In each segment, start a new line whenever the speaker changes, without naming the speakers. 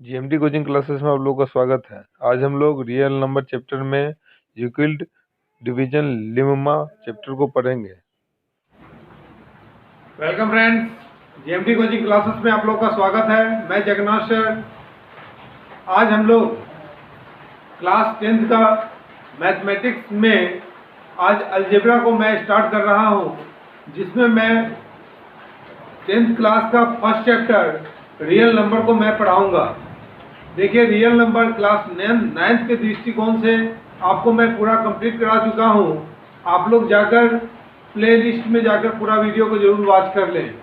GMT coaching classes में आप लोगों का स्वागत है। आज हम लोग रियल नंबर चैप्टर में यूक्लिड डिवीजन लिम्मा चैप्टर को पढ़ेंगे।
Welcome friends, GMT coaching classes में आप लोगों का स्वागत है। मैं जगन्नाथ सर। आज हम लोग क्लास 10th का मैथमेटिक्स में आज अलजेब्रा को मैं स्टार्ट कर रहा हूं, जिसमें मैं 10th क्लास का फर्स्ट चैप्टर रियल नंबर को मैं पढ़ाऊंगा। देखिए, रियल नंबर क्लास 9th के दृष्टिकोण से आपको मैं पूरा कंप्लीट करा चुका हूं। आप लोग जाकर प्लेलिस्ट में जाकर पूरा वीडियो को जरूर वॉच कर लें।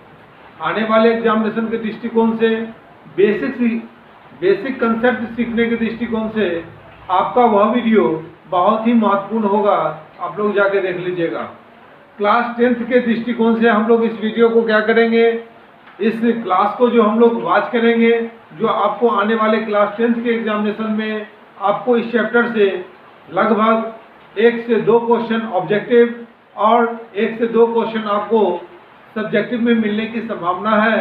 आने वाले एग्जामिनेशन के दृष्टिकोण से बेसिक कंसेप्ट सीखने के दृष्टिकोण से आपका वह वीडियो बहुत ही महत्वपूर्ण होगा। आप लोग जाके देख लीजिएगा। क्लास 10th के दृष्टिकोण से हम लोग इस वीडियो को क्या करेंगे, इस क्लास को जो हम लोग वॉच करेंगे, जो आपको आने वाले क्लास 10th के एग्जामिनेशन में आपको इस चैप्टर से लगभग 1 से 2 क्वेश्चन ऑब्जेक्टिव और 1 से 2 क्वेश्चन आपको सब्जेक्टिव में मिलने की संभावना है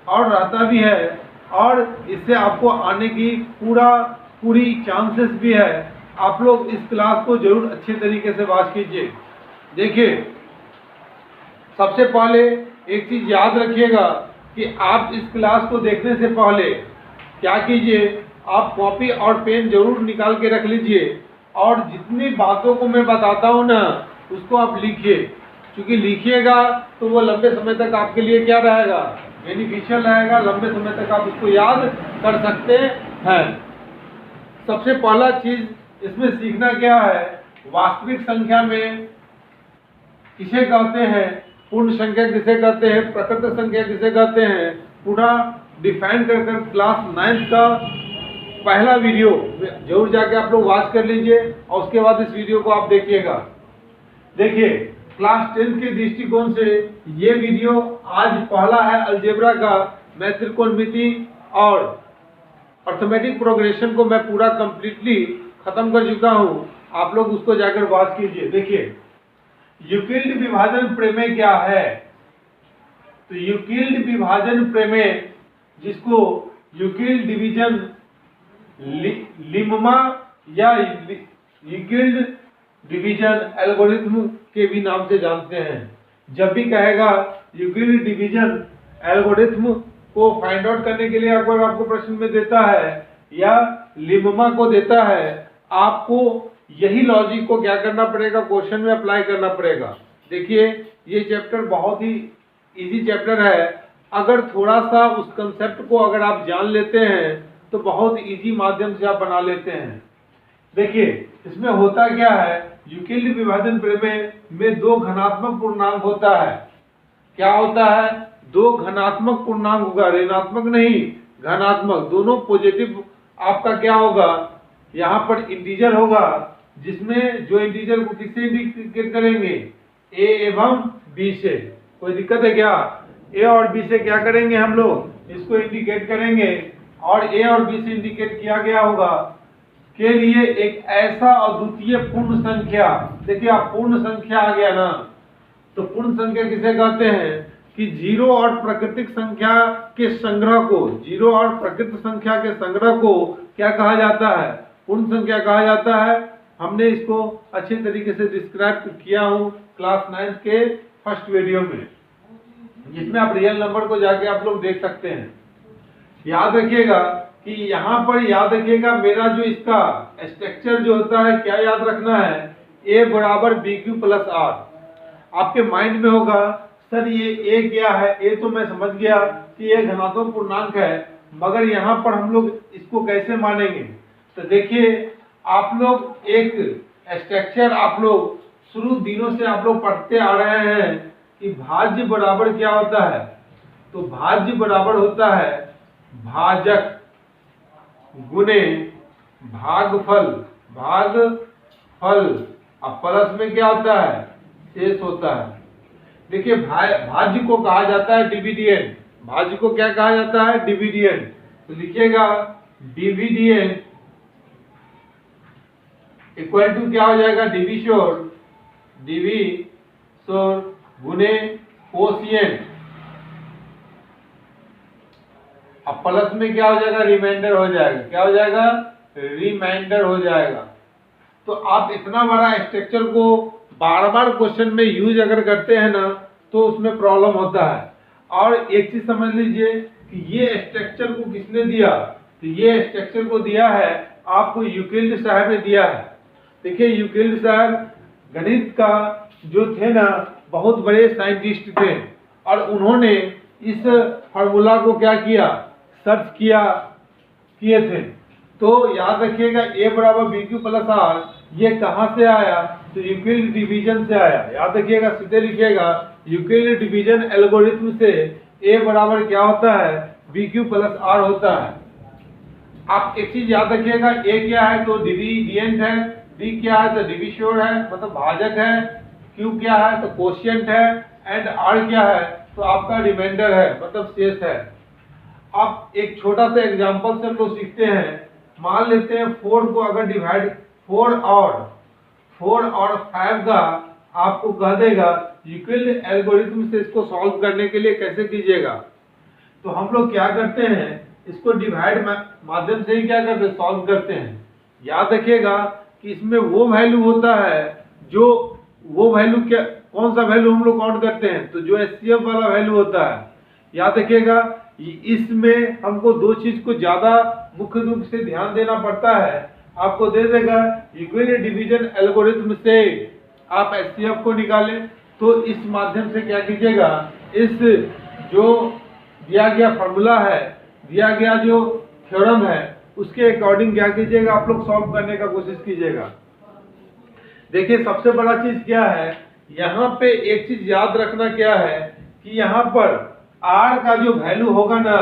और रहता भी है, और इससे आपको आने की पूरी चांसेस भी है। आप लोग इस क्लास को जरूर अच्छे तरीके से वॉच कीजिए। देखिए, सबसे पहले एक चीज याद रखिएगा कि आप इस क्लास को देखने से पहले क्या कीजिए, आप कॉपी और पेन जरूर निकाल के रख लीजिए और जितनी बातों को मैं बताता हूँ ना, उसको आप लिखिए। क्योंकि लिखिएगा तो वो लंबे समय तक आपके लिए क्या रहेगा, बेनिफिशियल रहेगा। लंबे समय तक आप उसको याद कर सकते हैं। सबसे पहला चीज इसमें सीखना क्या है, वास्तविक संख्या में किसे कहते हैं, पूर्ण संख्या किसे कहते हैं, प्रकृत संख्या किसे कहते हैं, पूरा डिफाइन कर क्लास 9th का पहला वीडियो जरूर जाके आप लोग वॉच कर लीजिए और उसके बाद इस वीडियो को आप देखिएगा। देखिए, क्लास 10th के दृष्टिकोण से ये वीडियो आज पहला है अलजेब्रा का। मैं त्रिकोणमिति और अर्थमेटिक प्रोग्रेशन को मैं पूरा कंप्लीटली खत्म कर चुका हूँ। आप लोग उसको जाकर वॉच कीजिए। देखिए, यूक्लिड विभाजन प्रमेय क्या है। तो यूक्लिड विभाजन प्रमेय, जिसको यूक्लिड डिवीजन लिम्मा या यूक्लिड डिवीजन एल्गोरिथम के भी नाम से जानते हैं। जब भी कहेगा यूक्लिड डिवीजन एल्गोरिथम को फाइंड आउट करने के लिए अगर आपको प्रश्न में देता है या लिम्मा को देता है, आपको यही लॉजिक को क्या करना पड़ेगा, क्वेश्चन में अप्लाई करना पड़ेगा। देखिए, ये चैप्टर बहुत ही इजी चैप्टर है। अगर थोड़ा सा उस कंसेप्ट को अगर आप जान लेते हैं तो बहुत इजी माध्यम से आप बना लेते हैं। देखिए, इसमें होता क्या है, यूक्लिड विभाजन प्रमेय में 2 घनात्मक पूर्णांक होता है। क्या होता है, 2 घनात्मक पूर्णांक होगा, ऋणात्मक नहीं, घनात्मक। दोनों पॉजिटिव आपका क्या होगा, यहाँ पर इंटीजर होगा, जिसमें जो इंटीजर को किससे इंडिकेट करेंगे, ए एवं बी से। कोई दिक्कत है क्या, ए और बी से क्या करेंगे, हम लोग इसको इंडिकेट करेंगे। और ए और बी से इंडिकेट किया गया होगा के लिए एक ऐसा अद्वितीय पूर्ण संख्या। देखिए, आप पूर्ण संख्या आ गया ना, तो पूर्ण संख्या किसे कहते हैं कि जीरो और प्राकृतिक संख्या के संग्रह को, जीरो और प्राकृतिक संख्या के संग्रह को क्या कहा जाता है, पूर्ण संख्या कहा जाता है। हमने इसको अच्छे तरीके से डिस्क्राइब किया हूं क्लास 9th के फर्स्ट वीडियो में, जिसमें आप रियल नंबर को जाके आप लोग देख सकते हैं। याद रखिएगा कि यहाँ पर याद रखिएगा, मेरा जो इसका स्ट्रक्चर जो होता है, क्या याद रखना है, a बराबर BQ प्लस R। आपके माइंड में होगा, सर ये a क्या है, a तो मैं समझ गया कि ये घनात्मक पूर्णांक है, मगर यहाँ पर हम लोग इसको कैसे मानेंगे। तो देखिए, आप लोग एक स्ट्रक्चर आप लोग शुरू दिनों से आप लोग पढ़ते आ रहे हैं कि भाज्य बराबर क्या होता है। तो भाज्य बराबर होता है भाजक गुने भागफल, भागफल, अब प्लस में क्या होता है, शेष होता है। देखिए, भाज्य को कहा जाता है डिविडेंड। भाज्य को क्या कहा जाता है, डिविडेंड। तो लिखिएगा डिविडेंड इक्वल टू क्या हो जाएगा, डिविशोर गुने कोशिएंट। अब प्लस में क्या हो जाएगा, रिमाइंडर हो जाएगा, क्या हो जाएगा, रिमाइंडर हो जाएगा। तो आप इतना बड़ा स्ट्रक्चर को बार बार क्वेश्चन में यूज अगर करते हैं ना तो उसमें प्रॉब्लम होता है। और एक चीज समझ लीजिए कि ये स्ट्रक्चर को किसने दिया, तो ये स्ट्रक्चर को दिया है आपको यूक्लिड साहब ने दिया है। देखिए यूक्लिड साहब गणित का जो थे ना बहुत बड़े साइंटिस्ट थे और उन्होंने इस फार्मूला को क्या किया, सर्च किए थे। तो याद रखिएगा ए बराबर बी क्यू प्लस आर ये कहां से आया, तो यूक्लिड डिवीजन से आया। याद रखिएगा, सीधे लिखिएगा यूक्लिड डिवीजन एल्गोरिथम से ए बराबर क्या होता है, बी क्यू प्लस आर होता है। आप एक चीज याद रखिएगा, ए क्या है तो डिविडेंट है, बी क्या है तो डिविशोर है मतलब भाजक है, क्यू क्या है तो कोशिएंट है, एंड आर क्या है तो आपका रिमाइंडर है मतलब शेष है। अब एक छोटा सा एग्जांपल से हम लोग सीखते हैं। मान लेते हैं 4 को अगर डिवाइड 4 और 5 का आपको कह देगा यूक्लिड एल्गोरिथम से इसको सॉल्व करने के लिए कैसे कीजिएगा, तो हम लोग क्या करते हैं, इसको डिवाइड माध्यम से ही क्या करते हैं, सॉल्व करते हैं। याद रखिएगा कि इसमें वो वैल्यू होता है जो वो वैल्यू क्या, कौन सा वैल्यू हम लोग काउंट करते हैं, तो जो एचसीएफ वाला वैल्यू होता है। याद रखिएगा इसमें हमको दो चीज को ज्यादा मुख्य रूप से ध्यान देना पड़ता है। आपको दे देगा यूक्लिड डिवीजन एल्गोरिथम से आप एचसीएफ को निकालें, तो इस माध्यम से क्या कीजिएगा, इस जो दिया गया फॉर्मूला है, दिया गया जो थ्योरम है उसके अकॉर्डिंग क्या कीजिएगा, आप लोग सॉल्व करने का कोशिश कीजिएगा। देखिए सबसे बड़ा चीज क्या है, यहाँ पे एक चीज याद रखना क्या है कि यहाँ पर r का जो वैल्यू होगा ना,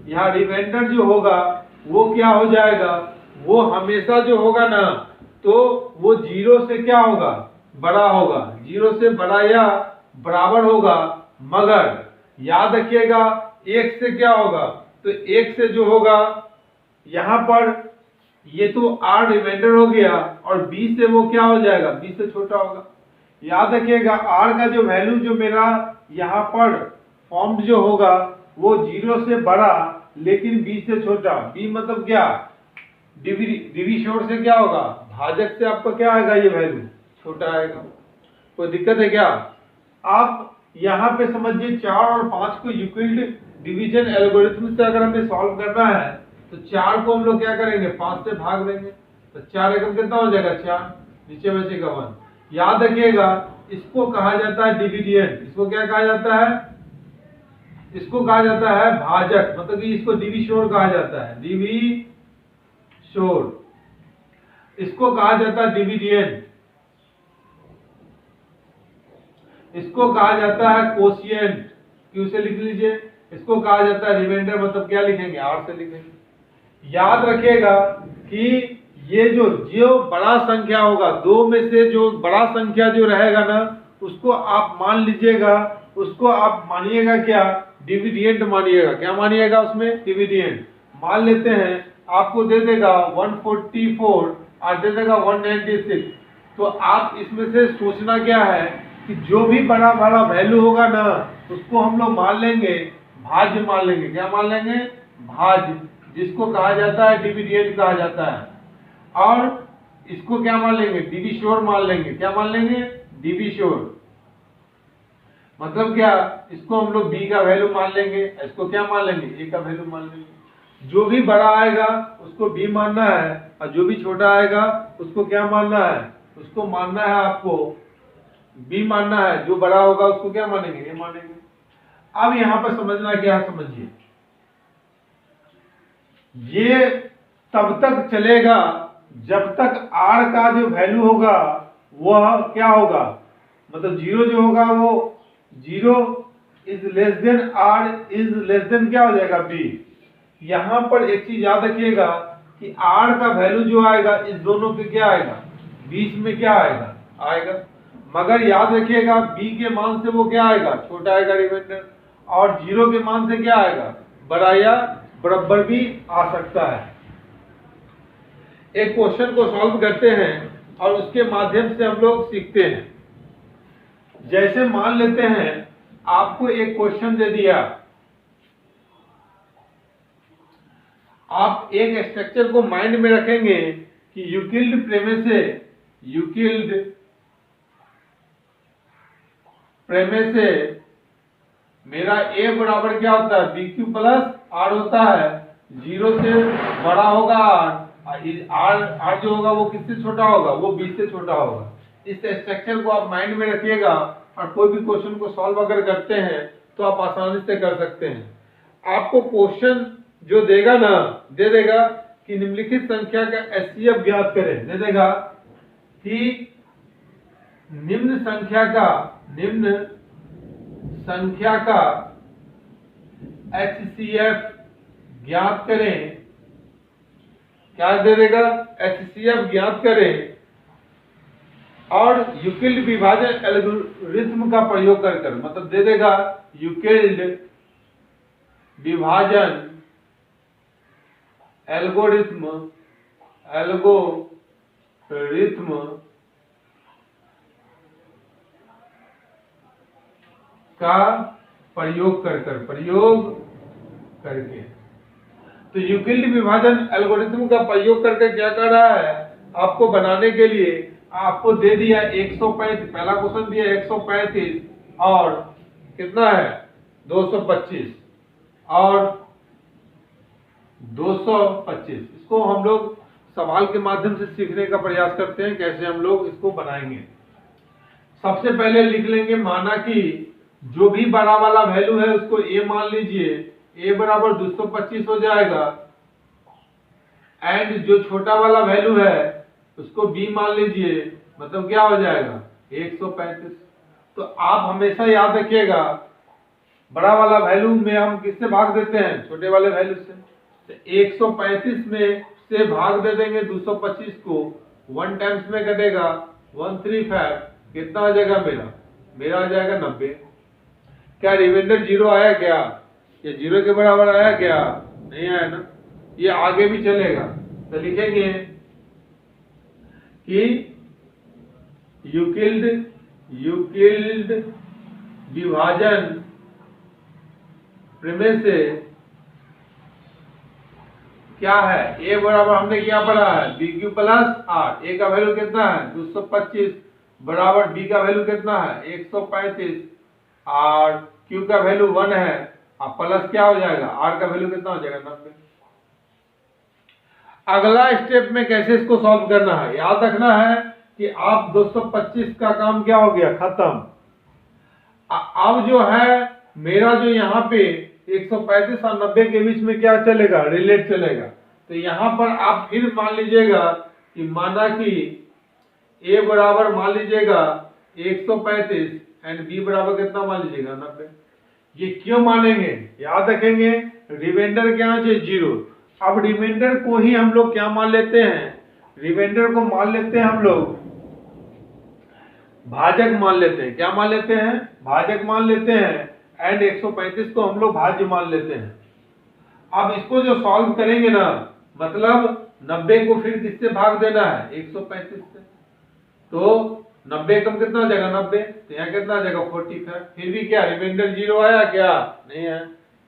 यहाँ रिमाइंडर जो होगा वो क्या हो जाएगा, वो हमेशा जो होगा ना तो वो 0 से क्या होगा, बड़ा होगा, 0 से बड़ा या बराबर होगा। मगर याद रखिएगा 1 से क्या होगा, तो 1 से जो होगा यहाँ पर ये तो r रिमाइंडर हो गया और b से वो क्या हो जाएगा, b से छोटा होगा। याद रखिएगा r का जो वैल्यू जो मेरा यहाँ पर फॉर्म्ड जो होगा वो 0 से बड़ा लेकिन b से छोटा, b मतलब क्या, डिविशोर से क्या होगा, भाजक से आपका क्या आएगा, ये वैल्यू छोटा आएगा। कोई दिक्कत है क्या? आप यहाँ पे समझिए 4 और 5 को यूक्लिड डिवीजन एल्गोरिथम से अगर हमें सॉल्व करना है तो 4 को हम लोग क्या करेंगे, 5 से भाग देंगे, तो 4 एकम कितना हो जाएगा, 4, नीचे बचेगा 1। याद रखिएगा इसको कहा जाता है डिविडेंट, इसको क्या कहा जाता है, इसको कहा जाता है भाजक, मतलब कि इसको डिविशोर कहा जाता है, डिविशोर, इसको कहा जाता है डिविडेंट, इसको कहा जाता है कोशिएंट, क्यू से लिख लीजिए, इसको कहा जाता है रिमाइंडर, मतलब क्या लिखेंगे, आर से लिखेंगे। याद रखिएगा कि ये जो बड़ा संख्या होगा, दो में से जो बड़ा संख्या जो रहेगा ना उसको आप मान लीजिएगा, उसको आप मानिएगा क्या, डिविडेंट मानिएगा। क्या मानिएगा उसमें, डिविडेंट मान लेते हैं। आपको दे देगा 144 और दे देगा 196, तो आप इसमें से सोचना क्या है कि जो भी बड़ा बड़ा वैल्यू होगा ना उसको हम लोग मान लेंगे भाज्य मान लेंगे। क्या मान लेंगे, भाज्य, जिसको कहा जाता है डिविडेंट कहा जाता है। और इसको क्या मान लेंगे, डिविशोर मान लेंगे। क्या मान लेंगे, डिविशोर, मतलब क्या, इसको हम लोग b का वैल्यू मान लेंगे, इसको क्या मान लेंगे, a का वैल्यू मान लेंगे। जो भी बड़ा आएगा उसको b मानना है और जो भी छोटा आएगा उसको क्या मानना है, उसको मानना है आपको b मानना है। जो बड़ा होगा उसको क्या मानेंगे, a मानेंगे। अब यहाँ पर समझना क्या है, समझिए ये तब तक चलेगा जब तक r का जो वैल्यू होगा वह क्या होगा, मतलब 0 जो होगा वो 0 is less than r is less than क्या हो जाएगा, b। यहाँ पर एक चीज याद रखिएगा कि r का वैल्यू जो आएगा इस दोनों पे क्या आएगा, बीच में क्या आएगा। मगर याद रखिएगा b के मान से वो क्या आएगा, छोटा आएगा रिमाइंडर, और 0 के मान से क्या आएगा, बड़ा या बराबर भी आ सकता है। एक क्वेश्चन को सॉल्व करते हैं और उसके माध्यम से हम लोग सीखते हैं। जैसे मान लेते हैं आपको एक क्वेश्चन दे दिया, आप एक स्ट्रक्चर को माइंड में रखेंगे कि यूक्लिड प्रेमे से मेरा a बराबर क्या होता है, बी क्यू प्लस आर होता है। 0 से बड़ा होगा आर जो होगा वो किससे छोटा होगा, वो b से छोटा होगा। इस स्ट्रक्चर को आप माइंड में रखिएगा और कोई भी क्वेश्चन को सॉल्व अगर करते हैं तो आप आसानी से कर सकते हैं। आपको क्वेश्चन जो देगा ना, दे देगा कि निम्नलिखित संख्या का एचसीएफ ज्ञात करें, दे देगा कि निम्न संख्या का एचसीएफ ज्ञात करें। क्या दे देगा, एचसीएफ ज्ञात करें और यूक्लिड विभाजन एल्गोरिथ्म का प्रयोग कर, मतलब दे देगा यूक्लिड विभाजन एल्गोरिथ्म का प्रयोग करके। तो यूक्लिड विभाजन एल्गोरिथ्म का प्रयोग करके क्या कर रहा है, आपको बनाने के लिए आपको दे दिया 135, पहला क्वेश्चन दिया 135 और कितना है 225 और 225। इसको हम लोग सवाल के माध्यम से सीखने का प्रयास करते हैं, कैसे हम लोग इसको बनाएंगे। सबसे पहले लिख लेंगे, माना कि जो भी बड़ा वाला वैल्यू है उसको a मान लीजिए, a बराबर 225 हो जाएगा, एंड जो छोटा वाला वैल्यू है उसको b मान लीजिए, मतलब क्या हो जाएगा 135। तो आप हमेशा याद रखिएगा, बड़ा वाला वैल्यू में हम किससे भाग देते हैं, छोटे वाले वैल्यू से। तो 135 में से भाग दे देंगे 225 को, 1 टाइम्स में कटेगा 135, कितना आ जाएगा मेरा आ जाएगा 90। क्या रिमाइंडर 0 आया क्या, ये 0 के बराबर आया क्या, नहीं आया ना, ये आगे भी चलेगा। तो लिखेंगे कि यूक्लिड विभाजन प्रमेय से क्या है, a बराबर हमने क्या पढ़ा है, B Q plus R. a का वैल्यू कितना है 225 बराबर b का वैल्यू कितना है 135 और q का वैल्यू 1 है, और प्लस क्या हो जाएगा r का वैल्यू कितना हो जाएगा 90। अगला स्टेप में कैसे इसको सॉल्व करना है, याद रखना है कि आप 225 का काम क्या हो गया, खत्म। अब जो है मेरा जो यहाँ पे 135 और 90 के बीच में क्या चलेगा, रिलेट चलेगा। तो यहाँ पर आप फिर मान लीजिएगा कि माना कि a बराबर मान लीजिएगा 135 एंड b बराबर कितना मान लीजिएगा 90। ये क्यों मानेंगे, याद रखेंगे, रिमाइंडर क्या है 0। अब रिमाइंडर को ही हम लोग क्या मान लेते हैं, रिमाइंडर को मान लेते हैं हम लोग भाजक मान लेते हैं। क्या मान लेते हैं, भाजक मान लेते हैं, एंड 135 को हम लोग भाज्य मान लेते हैं। अब इसको जो सॉल्व करेंगे ना, मतलब 90 को फिर किससे भाग देना है 135 से, तो 90 कम कितना हो जाएगा 90, तो यहाँ कितना आ जाएगा 45। फिर भी क्या रिमाइंडर 0 आया क्या, नहीं है,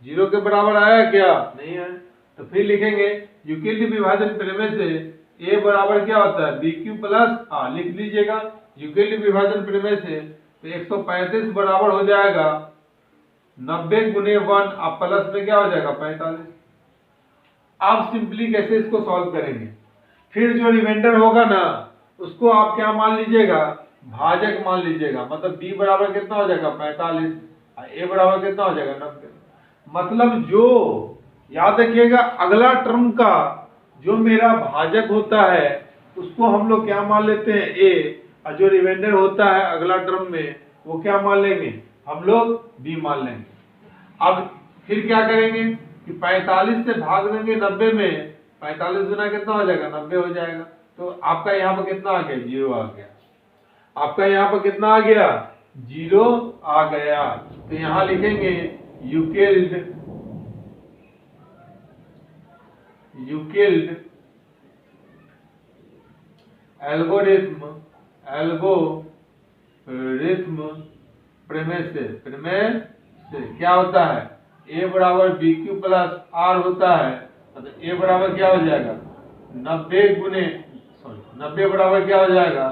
0 के बराबर आया क्या, नहीं है। तो फिर लिखेंगे यूक्लिड विभाजन प्रमेय से a बराबर क्या होता है बी क्यू प्लस आर, लिख लीजिएगा यूक्लिड विभाजन प्रमेय से। तो 135 बराबर हो जाएगा 90 गुने 1, अब प्लस में क्या हो जाएगा 45। आप सिंपली कैसे इसको सॉल्व करेंगे, फिर जो रिमाइंडर होगा ना उसको आप क्या मान लीजिएगा, भाजक मान लीजिएगा, मतलब b बराबर कितना हो जाएगा 45, a बराबर कितना हो जाएगा 90। मतलब जो याद रखिएगा, अगला टर्म का जो मेरा भाजक होता है उसको हम लोग क्या मान लेते हैं a, और जो रिमाइंडर होता है अगला टर्म में वो क्या मान लेंगे, हम लोग b मान लेंगे। अब फिर क्या करेंगे कि 45 से भाग देंगे 90 में, 45 गुना कितना हो जाएगा 90 हो जाएगा। तो आपका यहाँ पर कितना आ गया 0 आ गया, आपका यहाँ पर कितना आ गया 0 आ गया। तो यहाँ लिखेंगे यूक्लिड एल्गोरिथ्म प्रमेय से क्या होता है, a बराबर बी क्यू प्लस आर होता है, मतलब ए बराबर क्या हो जाएगा 90 बराबर क्या हो जाएगा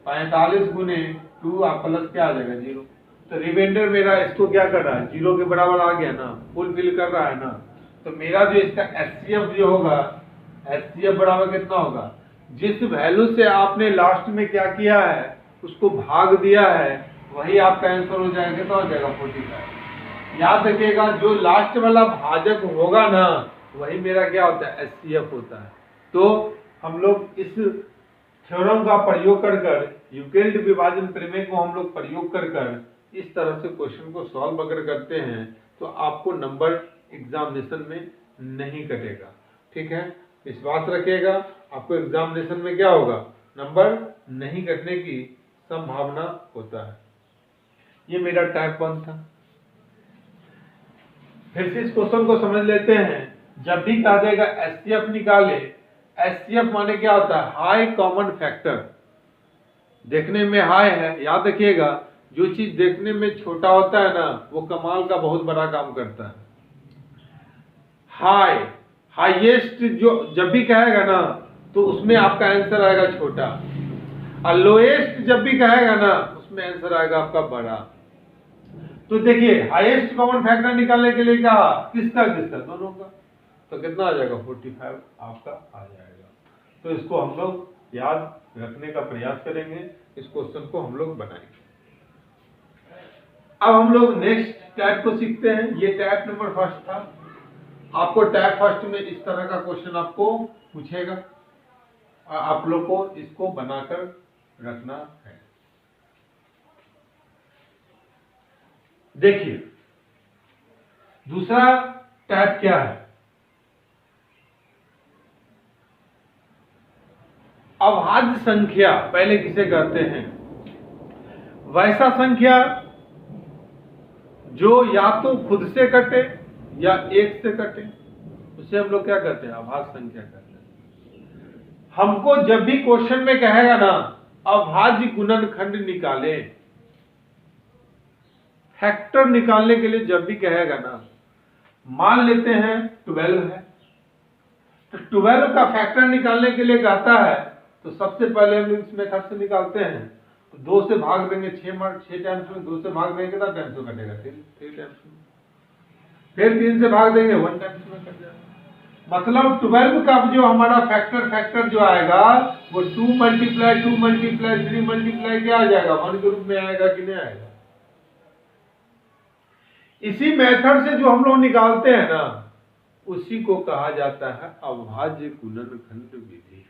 45 गुने 2 आप प्लस क्या आ जाएगा 0। तो रिमाइंडर मेरा इसको क्या कर रहा है 0 के बराबर आ गया ना, फुलफिल कर रहा है ना। तो मेरा जो इसका एचसीएफ जो होगा, एचसीएफ बराबर कितना होगा, जिस वैल्यू से आपने लास्ट में क्या किया है उसको भाग दिया है वही आपका आंसर हो जाएगा, कितना हो जाएगा 45। याद रखिएगा जो लास्ट वाला भाजक होगा ना वही मेरा क्या होता है एचसीएफ होता है। तो हम लोग इस थ्योरम का प्रयोग कर यूक्लिड विभाजन प्रमेय को हम लोग प्रयोग कर इस तरह से क्वेश्चन को सॉल्व अगर करते हैं तो आपको नंबर एग्जामिनेशन में नहीं कटेगा। ठीक है, विश्वास रखिएगा, आपको एग्जामिनेशन में क्या होगा नंबर नहीं कटने की संभावना होता है। ये मेरा टाइप 1 था। फिर से इस क्वेश्चन को समझ लेते हैं। जब भी कहा जाएगा एचसीएफ निकाले, एचसीएफ माने क्या होता है हाई कॉमन फैक्टर। देखने में हाई है, याद रखिएगा जो चीज देखने में छोटा होता है ना वो कमाल का बहुत बड़ा काम करता है। हाई हाईएस्ट जो जब भी कहेगा ना तो उसमें आपका आंसर आएगा छोटा, और लोएस्ट जब भी कहेगा ना उसमें आंसर आएगा आपका बड़ा। तो देखिए हाईएस्ट कॉमन फैक्टर निकालने के लिए कहा किसका दोनों का, तो कितना आ जाएगा 45 आपका आ जाएगा। तो इसको हम लोग याद रखने का प्रयास करेंगे, इस क्वेश्चन को हम लोग बनाएंगे। अब हम लोग नेक्स्ट टाइप को सीखते हैं। ये टाइप नंबर फर्स्ट था। आपको टाइप फर्स्ट में इस तरह का क्वेश्चन आपको पूछेगा और आप लोग को इसको बनाकर रखना है। देखिए दूसरा टाइप क्या है, अभाज्य संख्या पहले किसे कहते हैं, वैसा संख्या जो या तो खुद से कटे या एक से कटे, उसे हम लोग क्या कहते हैं अभाज्य संख्या कहते हैं। हमको जब भी क्वेश्चन में कहेगा ना अभाज्य गुणनखंड निकाले, फैक्टर निकालने के लिए जब भी कहेगा ना, मान लेते हैं 12 है तो 12 का फैक्टर निकालने के लिए कहता है तो सबसे पहले हम इस मेथड से निकालते हैं। तो 2 से भाग देंगे 6 टाइम्स में, 2 से भाग देंगे कितना टाइम्स में कटेगा 3 टाइम्स में, फिर 3 से भाग देंगे 1 टाइम्स में कट जाएगा। मतलब 12 का जो हमारा फैक्टर जो आएगा वो 2 मल्टीप्लाई 3 मल्टीप्लाई क्या आ जाएगा 1 के रूप में आएगा कि नहीं आएगा। इसी मेथड से जो हम लोग निकालते हैं ना उसी को कहा जाता है अभाज्य गुणनखंड विधि।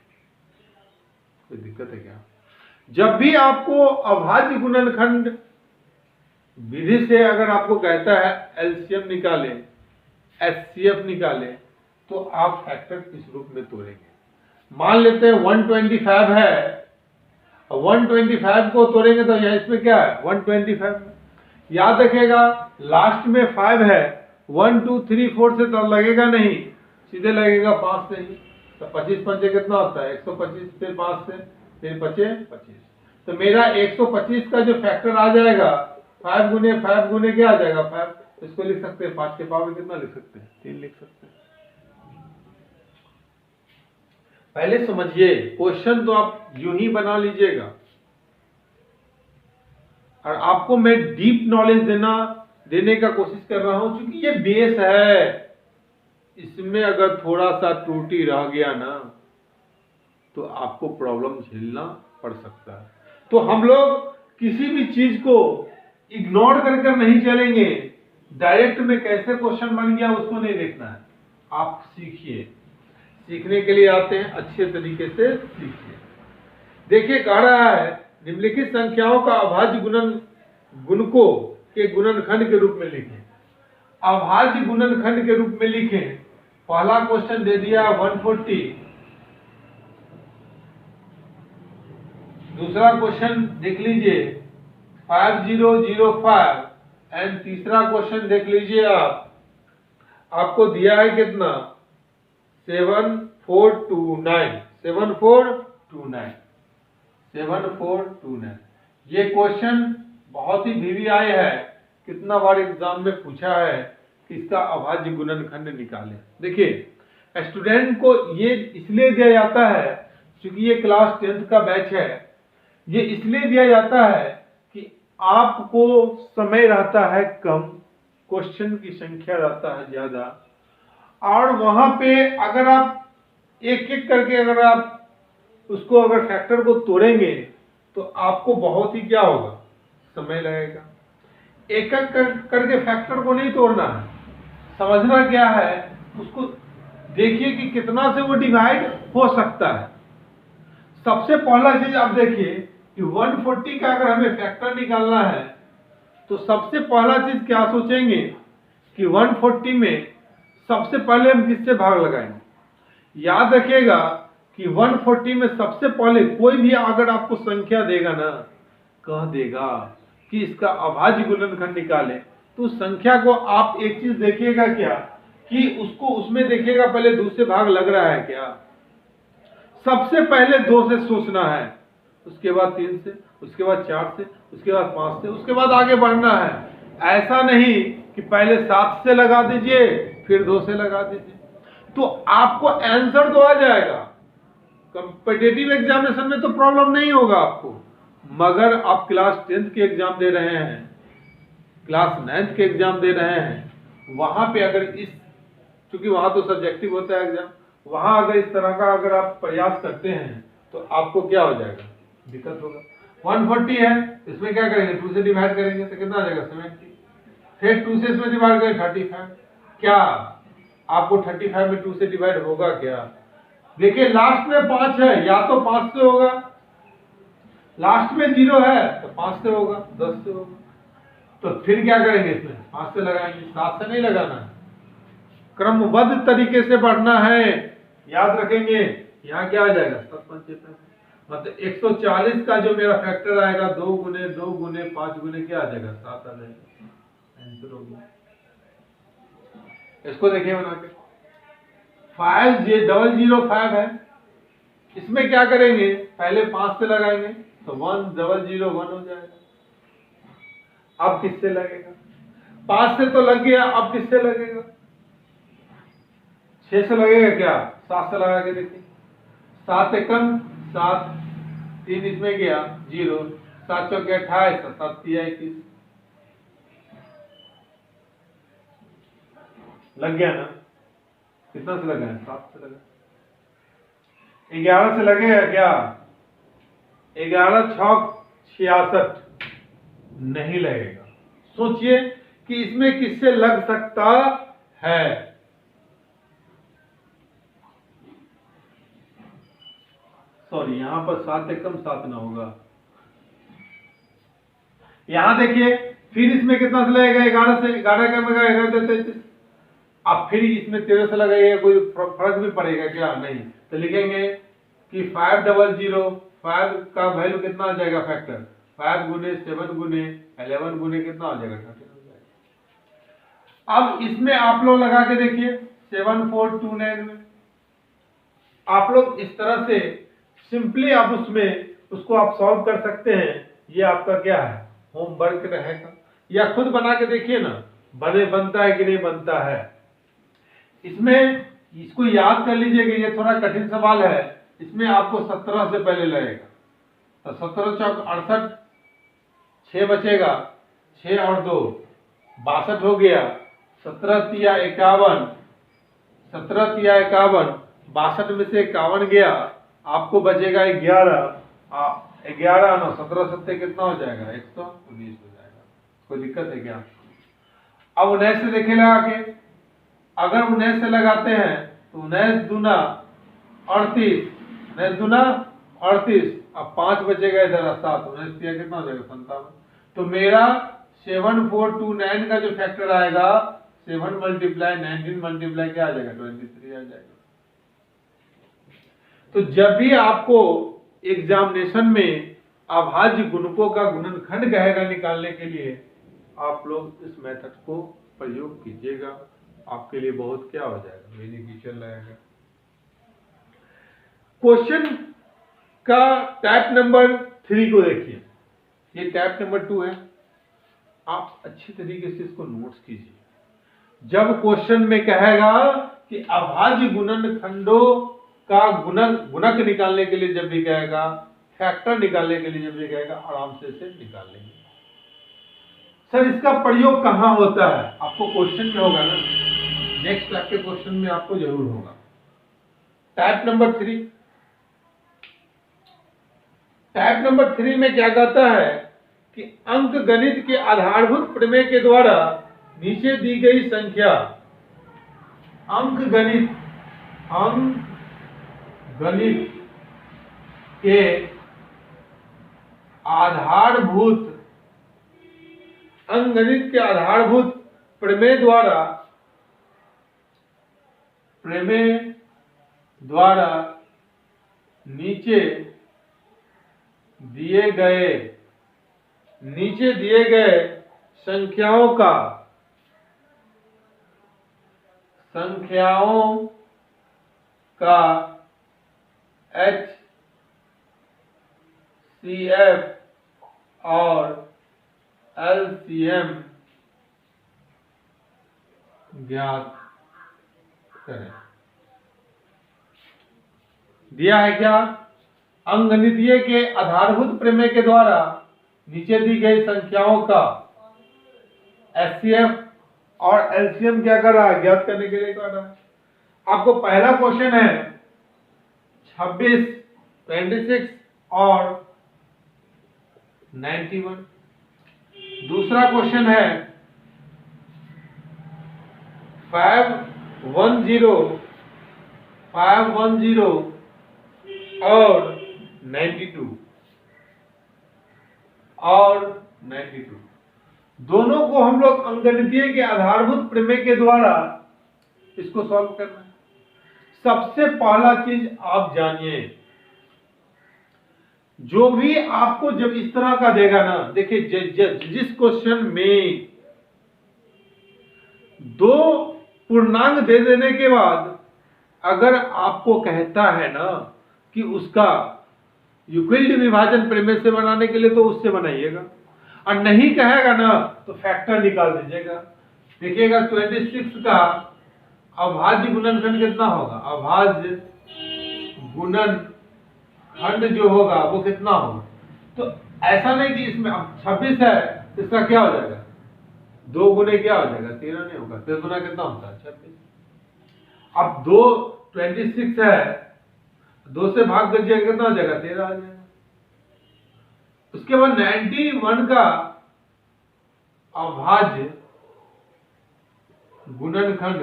कोई दिक्कत है क्या? जब भी आपको अभाज्य गुणनखंड विधि से अगर आपको कहता है एलसीएम निकाले, एचसीएफ निकाले, तो आप फैक्टर किस रूप में तोड़ेंगे। मान लेते हैं 125 है, 125 को तोड़ेंगे तो यहाँ इसमें क्या है 125 में। याद रखिएगा लास्ट में 5 है, 1 2 3 4 से तो लगेगा नहीं, सीधे लगेगा 5 से ही। तो 25 पंचे कितना होता है 125, फिर 5 से फिर बचे 25। तो मेरा 125 का जो फैक्टर आ जाएगा 5 गुने क्या आ जाएगा 5। इसको लिख सकते हैं 5 के पावर कितना लिख सकते हैं 3 लिख सकते हैं। पहले समझिए क्वेश्चन तो आप यूं ही बना लीजिएगा, और आपको मैं डीप नॉलेज देने का कोशिश कर रहा हूं क्योंकि ये बेस है। इसमें अगर थोड़ा सा त्रुटि रह गया ना तो आपको प्रॉब्लम झेलना पड़ सकता है। तो हम लोग किसी भी चीज को इग्नोर कर नहीं चलेंगे। डायरेक्ट में कैसे क्वेश्चन बन गया उसको नहीं देखना है, आप सीखिए। सीखने के लिए आते हैं, अच्छे तरीके से सीखिए। देखिए कह रहा है निम्नलिखित संख्याओं का अभाज्य गुणकों के गुणनखंड के रूप में लिखें। अभाज्य गुणनखंड के रूप में लिखें। पहला क्वेश्चन दे दिया 140, दूसरा क्वेश्चन देख लीजिए 5005, एंड तीसरा क्वेश्चन देख लीजिए आपको दिया है कितना 7429। ये क्वेश्चन बहुत ही VVI है, कितना बार एग्जाम में पूछा है कि इसका अभाज्य गुणनखंड निकालें। देखिए स्टूडेंट को ये इसलिए दिया जाता है क्योंकि ये क्लास 10th का बैच है, ये इसलिए दिया जाता है कि आपको समय रहता है कम, क्वेश्चन की संख्या रहता है ज्यादा, और वहां पे अगर आप एक एक करके अगर आप उसको अगर फैक्टर को तोड़ेंगे तो आपको बहुत ही क्या होगा, समय लगेगा। एक एक करके फैक्टर को नहीं तोड़ना है, समझना क्या है उसको देखिए कि कितना से वो डिवाइड हो सकता है। सबसे पहला चीज आप देखिए कि 140 का अगर हमें फैक्टर निकालना है तो सबसे पहला चीज क्या सोचेंगे कि 140 में सबसे पहले हम किससे भाग लगाएंगे। याद रखिएगा कि 140 में सबसे पहले कोई भी अगर आपको संख्या देगा ना, कह देगा कि इसका अभाज्य गुणनखंड निकालें, तो संख्या को आप एक चीज देखिएगा क्या कि उसको उसमें देखिएगा पहले 2 से भाग लग रहा है क्या। सबसे पहले 2 से सोचना है, उसके बाद 3 से, उसके बाद 4 से, उसके बाद 5 से, उसके बाद आगे बढ़ना है। ऐसा नहीं कि पहले 7 से लगा दीजिए फिर 2 से लगा दीजिए, तो आपको आंसर तो आ जाएगा। कॉम्पिटिटिव एग्जामिनेशन में तो प्रॉब्लम नहीं होगा आपको, मगर आप क्लास 10th के एग्जाम दे रहे हैं, क्लास 9th के एग्जाम दे रहे हैं, वहां पे अगर इस, क्योंकि वहां तो सब्जेक्टिव होता है एग्जाम, वहां अगर इस तरह का अगर आप प्रयास करते हैं तो आपको क्या हो जाएगा, दिक्कत होगा। 140 है, इसमें क्या करेंगे, 2 से डिवाइड करेंगे तो कितना आ जाएगा 70, फिर 2 से इसमें डिवाइड करेंगे 35। क्या आपको 35 में 2 से डिवाइड होगा क्या? देखिए लास्ट में 5 है, या तो 5 से होगा, लास्ट में 0 है तो 5 से होगा, 10 से होगा, तो फिर क्या करेंगे, इसमें 5 से लगाएंगे, 7 से नहीं लगाना है। क्रमबद्ध तरीके से बढ़ना है, याद रखेंगे। यहाँ क्या आ जाएगा 7 मतलब 140 का जो मेरा फैक्टर आएगा 2 गुने 2 गुने 5 गुने क्या आ जाएगा, 7 आ जाएगा, आंसर हो गया। इसको देखिए बना के 5005 है, इसमें क्या करेंगे, पहले 5 से लगाएंगे तो 1001 हो जाएगा। अब किससे लगेगा, 5 से तो लग गया, अब किससे लगेगा, 6 से लगेगा क्या, 7 से लगा के देखिए, 7 एकम 7, 3 इसमें गया 0, 7 चौके 28, 7 तिया 21, लग गया ना, कितना से लगा है, 7 से लगा। 11 से लगेगा क्या, 11 छौक 66, नहीं लगेगा। सोचिए कि इसमें किससे लग सकता है, सॉरी यहां पर 7 एकम 7 ना होगा, यहां देखिए फिर इसमें कितना से लगेगा, 11 से, 11 का में 11 33, अब फिर इसमें 13 से लगाइएगा, कोई फर्क भी पड़ेगा क्या, नहीं, तो लिखेंगे कि 500, 5 का वैल्यू कितना आ जाएगा फैक्टर, 5 गुने 7 गुने 11 गुने कितना आ जाएगा, 13 हो जाएगा। अब इसमें आप लोग लगा के देखिए 7429 में, आप लोग इस तरह से सिंपली आप उसमें उसको आप सॉल्व कर सकते हैं। ये आपका क्या है, होमवर्क रहेगा, या खुद बना के देखिए ना, बनता है कि नहीं बनता है। इसमें इसको याद कर लीजिए कि ये थोड़ा कठिन सवाल है, इसमें आपको 17 से पहले लगेगा, तो 17 चौक 68, 6 बचेगा, 6 और 2 62 हो गया, 17 तिया 51, 17 तिया 51, 62 में से 51 गया, आपको बचेगा 11, 11 9 17 सत्ते कितना हो जाएगा, 119 हो जाएगा। कोई दिक्कत है क्या? अब 19 से देखे लगा के, अगर 19 से लगाते हैं तो 19 दूना 38, 19 दूना 38, अब 5 बचेगा इधर 7, 19 तिया कितना हो जाएगा 57। तो मेरा 7429 का जो फैक्टर आएगा 7 मल्टीप्लाई 19 मल्टीप्लाई क्या आ जाएगा, 23 आ जाएगा। तो जब भी आपको एग्जामिनेशन में अभाज्य गुणकों का गुणनखंड कहेगा निकालने के लिए, आप लोग इस मेथड को प्रयोग कीजिएगा, आपके लिए बहुत क्या हो जाएगा, बेनिफिशियल रहेगा। क्वेश्चन का टाइप नंबर 3 को देखिए, ये टाइप नंबर 2 है, आप अच्छी तरीके से इसको नोट्स कीजिए। जब क्वेश्चन में कहेगा कि अभाज्य गुणनखंडों का गुणक निकालने के लिए जब भी कहेगा, फैक्टर निकालने के लिए जब भी कहेगा, आराम से इसे निकाल लेंगे। सर इसका प्रयोग कहाँ होता है? आपको क्वेश्चन में होगा ना, नेक्स्ट आपके क्वेश्चन में आपको जरूर होगा। टाइप नंबर 3, टाइप नंबर 3 में क्या कहता है कि अंक गणित के आधारभूत प्रमेय के द्वारा नीचे दी गई संख्या, अंक गणित के आधारभूत अंकगणित के आधारभूत प्रमेय द्वारा नीचे दिए गए संख्याओं का HCF और LCM ज्ञात करें। दिया है क्या? अंकगणितीय के आधारभूत प्रमेय के द्वारा नीचे दी गई संख्याओं का HCF और LCM क्या कर रहा है? ज्ञात करने के लिए कर रहा है। आपको पहला क्वेश्चन है 26, 26 और 91। दूसरा क्वेश्चन है 510 और 92 दोनों को हम लोग अंकगणितीय के आधारभूत प्रमेय के द्वारा इसको सॉल्व करना है। सबसे पहला चीज आप जानिए, जो भी आपको जब इस तरह का देगा ना, देखिए जिस क्वेश्चन में दो पूर्णांक दे देने के बाद अगर आपको कहता है ना कि उसका यूक्लिड विभाजन प्रमेय से बनाने के लिए, तो उससे बनाइएगा, और नहीं कहेगा ना तो फैक्टर निकाल दीजिएगा। देखिएगा 26 का अभाज्य गुणनखंड कितना होगा? अभाज्य गुणनखंड जो होगा वो कितना होगा? तो ऐसा नहीं कि इसमें 26 है, इसका क्या हो जाएगा? 2 गुने क्या हो जाएगा? 13 नहीं होगा। 13 गुना कितना होता है? 26। अब 26 है, 2 से भाग कर जाएगा, कितना हो जाएगा? 13 आ जाएगा। उसके बाद 91 का अभाज्य गुणनखंड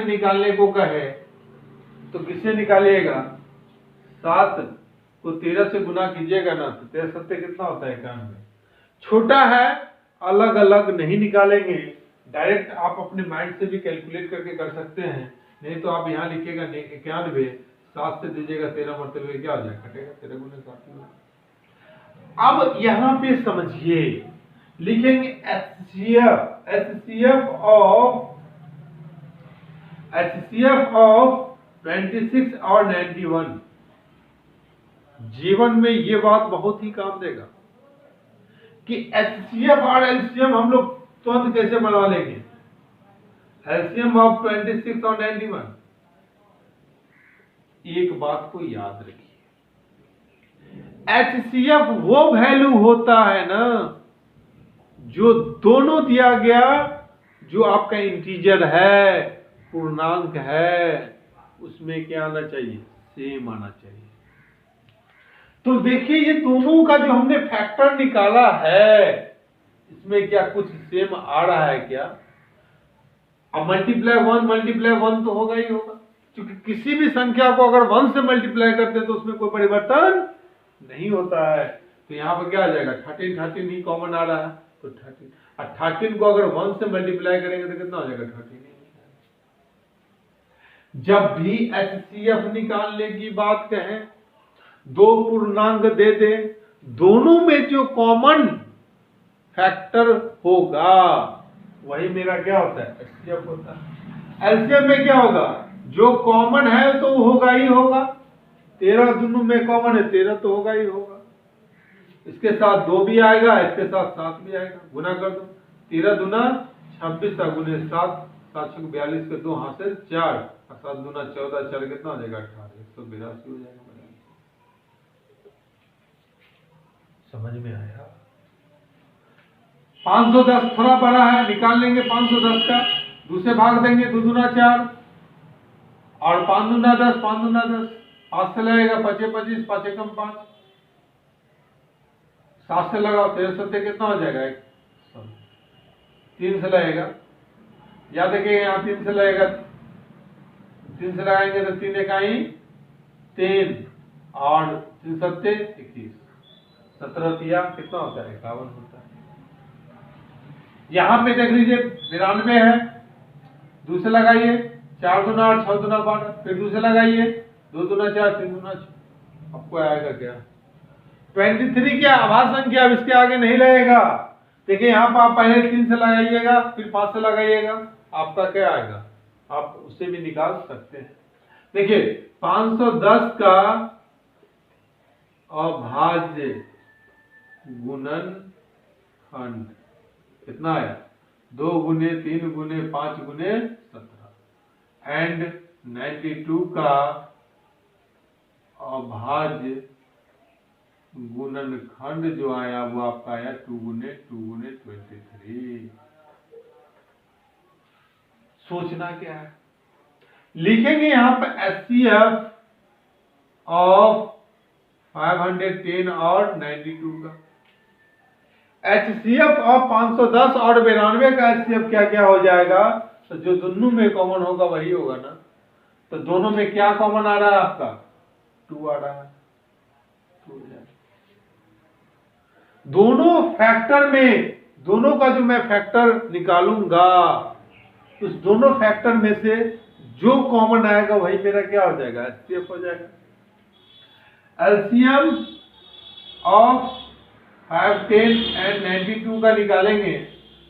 निकालने को कहे तो किससे निकालिएगा? 7 को 13 से गुना कीजिएगा ना, तो 13 सत्ते कितना होता है? 91। छोटा है, अलग अलग नहीं निकालेंगे, डायरेक्ट आप अपने माइंड से भी कैलकुलेट करके कर सकते हैं। नहीं तो आप यहाँ लिखिएगा 91, 7 से दीजिएगा 13, मतलब क्या हो जाएगा? कटेगा 13 गुने 7। अब यहाँ पे समझिए, लिखेंगे HCF ऑफ 26 और 91। जीवन में ये बात बहुत ही काम देगा कि HCF और LCM हम लोग तुरंत कैसे बना लेंगे। LCM ऑफ 26 और 91। एक बात को याद रखिए, HCF वो वैल्यू होता है ना जो दोनों दिया गया, जो आपका इंटीजर है, पूर्णांक है, उसमें क्या आना चाहिए? सेम आना चाहिए। तो देखिए ये दोनों का जो हमने फैक्टर निकाला है, इसमें क्या कुछ सेम आ रहा है क्या? अब मल्टीप्लाई 1 तो होगा ही होगा, क्योंकि किसी भी संख्या को अगर 1 से मल्टीप्लाई करते हैं तो उसमें कोई परिवर्तन नहीं होता है। तो यहाँ पर क्या आ जाएगा? 13 ही कॉमन आ रहा है, तो 13। और 13 को अगर 1 से मल्टीप्लाई करेंगे तो कितना हो जाएगा? 13। जब भी HCF निकालने की बात कहें, दो पूर्णांक दे दे, दोनों में जो कॉमन फैक्टर होगा वही मेरा क्या होता है? HCF होता है। LCM में क्या होगा? जो कॉमन है तो होगा ही होगा। 13 दोनों में कॉमन है, 13 तो होगा ही होगा। इसके साथ 2 भी आएगा, इसके साथ 7 भी आएगा, गुना कर दो। 13 दूना 26 गुने 7, 7 छक 42 के 2 हाथ से 4 और 7 दूना 14, 4 कितना हो जाएगा 18, 182 हो जाएगा। समझ में आया? 510 थोड़ा बड़ा है, निकाल लेंगे 510 का, दूसरे भाग देंगे 2 दूना 4 और 5 दूना 10, 5 दूना 10, 5 से लगेगा 5 25, 5 एकम 5, 7 से लगाओ 13 सत्ते कितना हो जाएगा 3 से लगेगा, याद रखिएगा यहाँ 3 से लगेगा, 3 से लगाएंगे तो 3 इकाई 3 और 3 सत्ते 21, 17 तिया कितना होता है 51 होता है। यहाँ पे देख लीजिए 92 है, दूसरे लगाइए 4 दूना 8, 6 दूना 12, फिर दूसरे लगाइए 2 दूना 4, 3 दूना 6, आपको आएगा क्या 23 क्या आभाज्य संख्या, अब इसके आगे नहीं लगेगा। देखिए यहाँ पर आप पहले 3 से लगाइएगा, फिर 5 से लगाइएगा, आपका क्या आएगा, आप उससे भी निकाल सकते हैं। देखिए 510 का अभाज्य गुणनखंड कितना आया 2 गुने 3 गुने 5 गुने 17 एंड 92 का अभाज्य गुणनखंड जो आया वो आपका आया 2 गुने 23। सोचना क्या है, लिखेंगे यहां पर HCF ऑफ 510 और 92 का, HCF ऑफ 510 और 92 का HCF क्या क्या हो जाएगा, तो जो दोनों में कॉमन होगा वही होगा ना, तो दोनों में क्या कॉमन आ रहा है आपका 2 आ रहा है, 2 हो जाएगा। दोनों फैक्टर में, दोनों का जो मैं फैक्टर निकालूंगा उस दोनों फैक्टर में से जो कॉमन आएगा वही मेरा क्या हो जाएगा HCF हो जाएगा। एलसीएम ऑफ 510 एंड 92 का निकालेंगे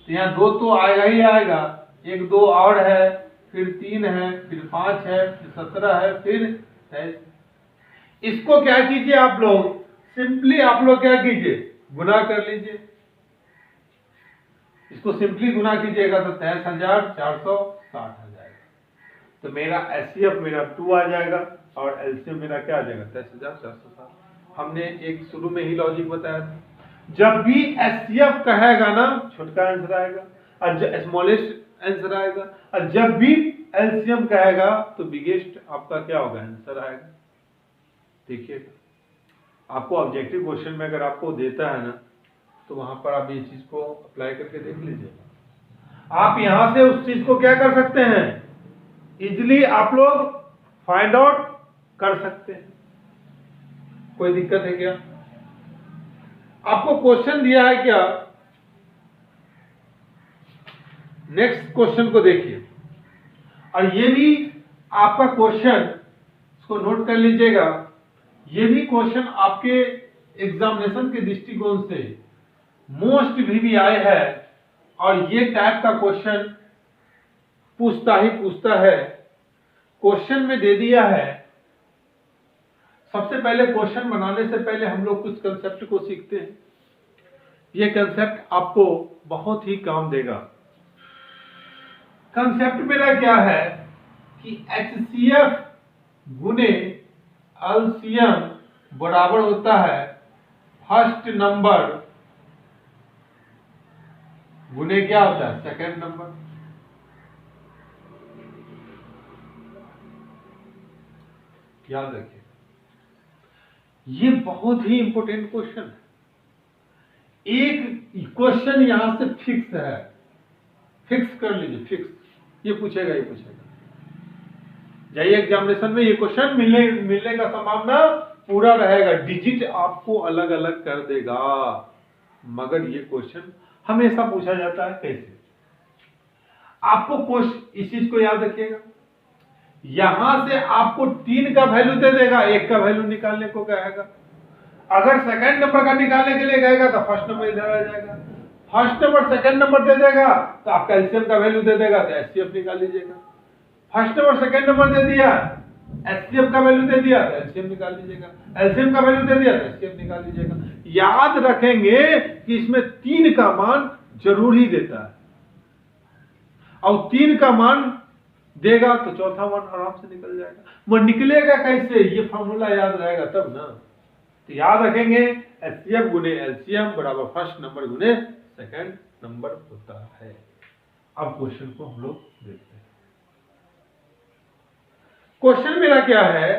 तो यहाँ 2 तो आएगा ही आएगा, 1 2 और है, फिर 3 है, फिर 5 है, फिर 17 है, फिर 23। इसको क्या कीजिए आप लोग, सिंपली आप लोग क्या कीजिए गुना कर लीजिए, इसको सिंपली गुना कीजिएगा तो 23,460 आ जाएगा। तो मेरा HCF मेरा 2 आ जाएगा और एलसीएम मेरा क्या आ जाएगा 23,460। हमने एक शुरू में ही लॉजिक बताया था, जब भी HCF कहेगा ना छोटका आंसर आएगा और स्मॉलेस्ट आंसर आएगा, और जब भी एलसीएम कहेगा तो बिगेस्ट आपका क्या होगा आंसर आएगा। देखिए आपको ऑब्जेक्टिव क्वेश्चन में अगर आपको देता है ना तो वहां पर आप ये चीज को अप्लाई करके देख लीजिए, आप यहां से उस चीज को क्या कर सकते हैं इजिली आप लोग फाइंड आउट कर सकते हैं। कोई दिक्कत है क्या? आपको क्वेश्चन दिया है क्या, नेक्स्ट क्वेश्चन को देखिए, और ये भी आपका क्वेश्चन इसको नोट कर लीजिएगा, ये भी क्वेश्चन आपके एग्जामिनेशन के दृष्टिकोण से मोस्ट भी आए है और ये टाइप का क्वेश्चन पूछता ही पूछता है। क्वेश्चन में दे दिया है, सबसे पहले क्वेश्चन बनाने से पहले हम लोग कुछ कंसेप्ट को सीखते हैं, ये कंसेप्ट आपको बहुत ही काम देगा। कंसेप्ट मेरा क्या है कि HCF गुने एलसीएम बराबर होता है फर्स्ट नंबर गुने क्या होता है सेकंड नंबर। याद रखिए ये बहुत ही इंपॉर्टेंट क्वेश्चन है। एक क्वेश्चन यहां से फिक्स है, फिक्स कर लीजिए, फिक्स ये पूछेगा, ये पूछेगा, जाइए एग्जामिनेशन में ये क्वेश्चन मिलने का संभावना पूरा रहेगा। डिजिट आपको अलग अलग कर देगा, मगर ये क्वेश्चन हमेशा पूछा जाता है। कैसे? आपको इस चीज को याद रखिएगा, यहां से आपको 3 का वैल्यू दे देगा, 1 का वैल्यू निकालने को कहेगा। अगर सेकंड नंबर का निकालने के लिए कहेगा तो फर्स्ट नंबर इधर आ जाएगा, फर्स्ट नंबर सेकंड नंबर दे देगा तो आप एलसीएम का वैल्यू दे देगा तो एचसीएफ निकाल लीजिएगा। फर्स्ट नंबर सेकंड नंबर दे दिया, एचसीएफ का वैल्यू दे दिया तो एलसीएम निकाल लीजिएगा, एलसीएम का वैल्यू दे दिया तो एचसीएफ निकाल लीजिएगा। याद रखेंगे कि इसमें 3 का मान जरूर ही देता है, और 3 का मान देगा तो चौथा मान आराम से निकल जाएगा। वो निकलेगा कैसे, ये फॉर्मूला याद रहेगा तब ना। तो याद रखेंगे एचसीएफ गुने एलसीएम बराबर फर्स्ट नंबर गुने सेकंड नंबर होता है। अब क्वेश्चन को हम लोग देखते हैं। क्वेश्चन मेरा क्या है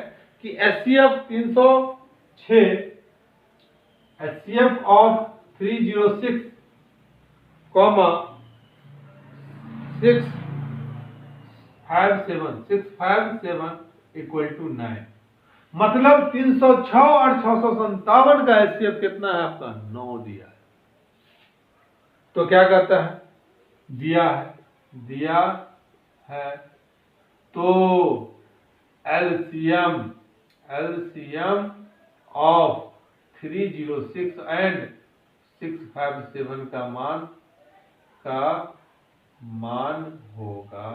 कि HCF 306 HCF of 306 comma 657 equal to 9, मतलब 306 और 657 का एचसीएफ कितना है आपका 9 दिया है। तो क्या कहता है, दिया है तो एलसीएम ऑफ 306 एंड 657 का मान होगा।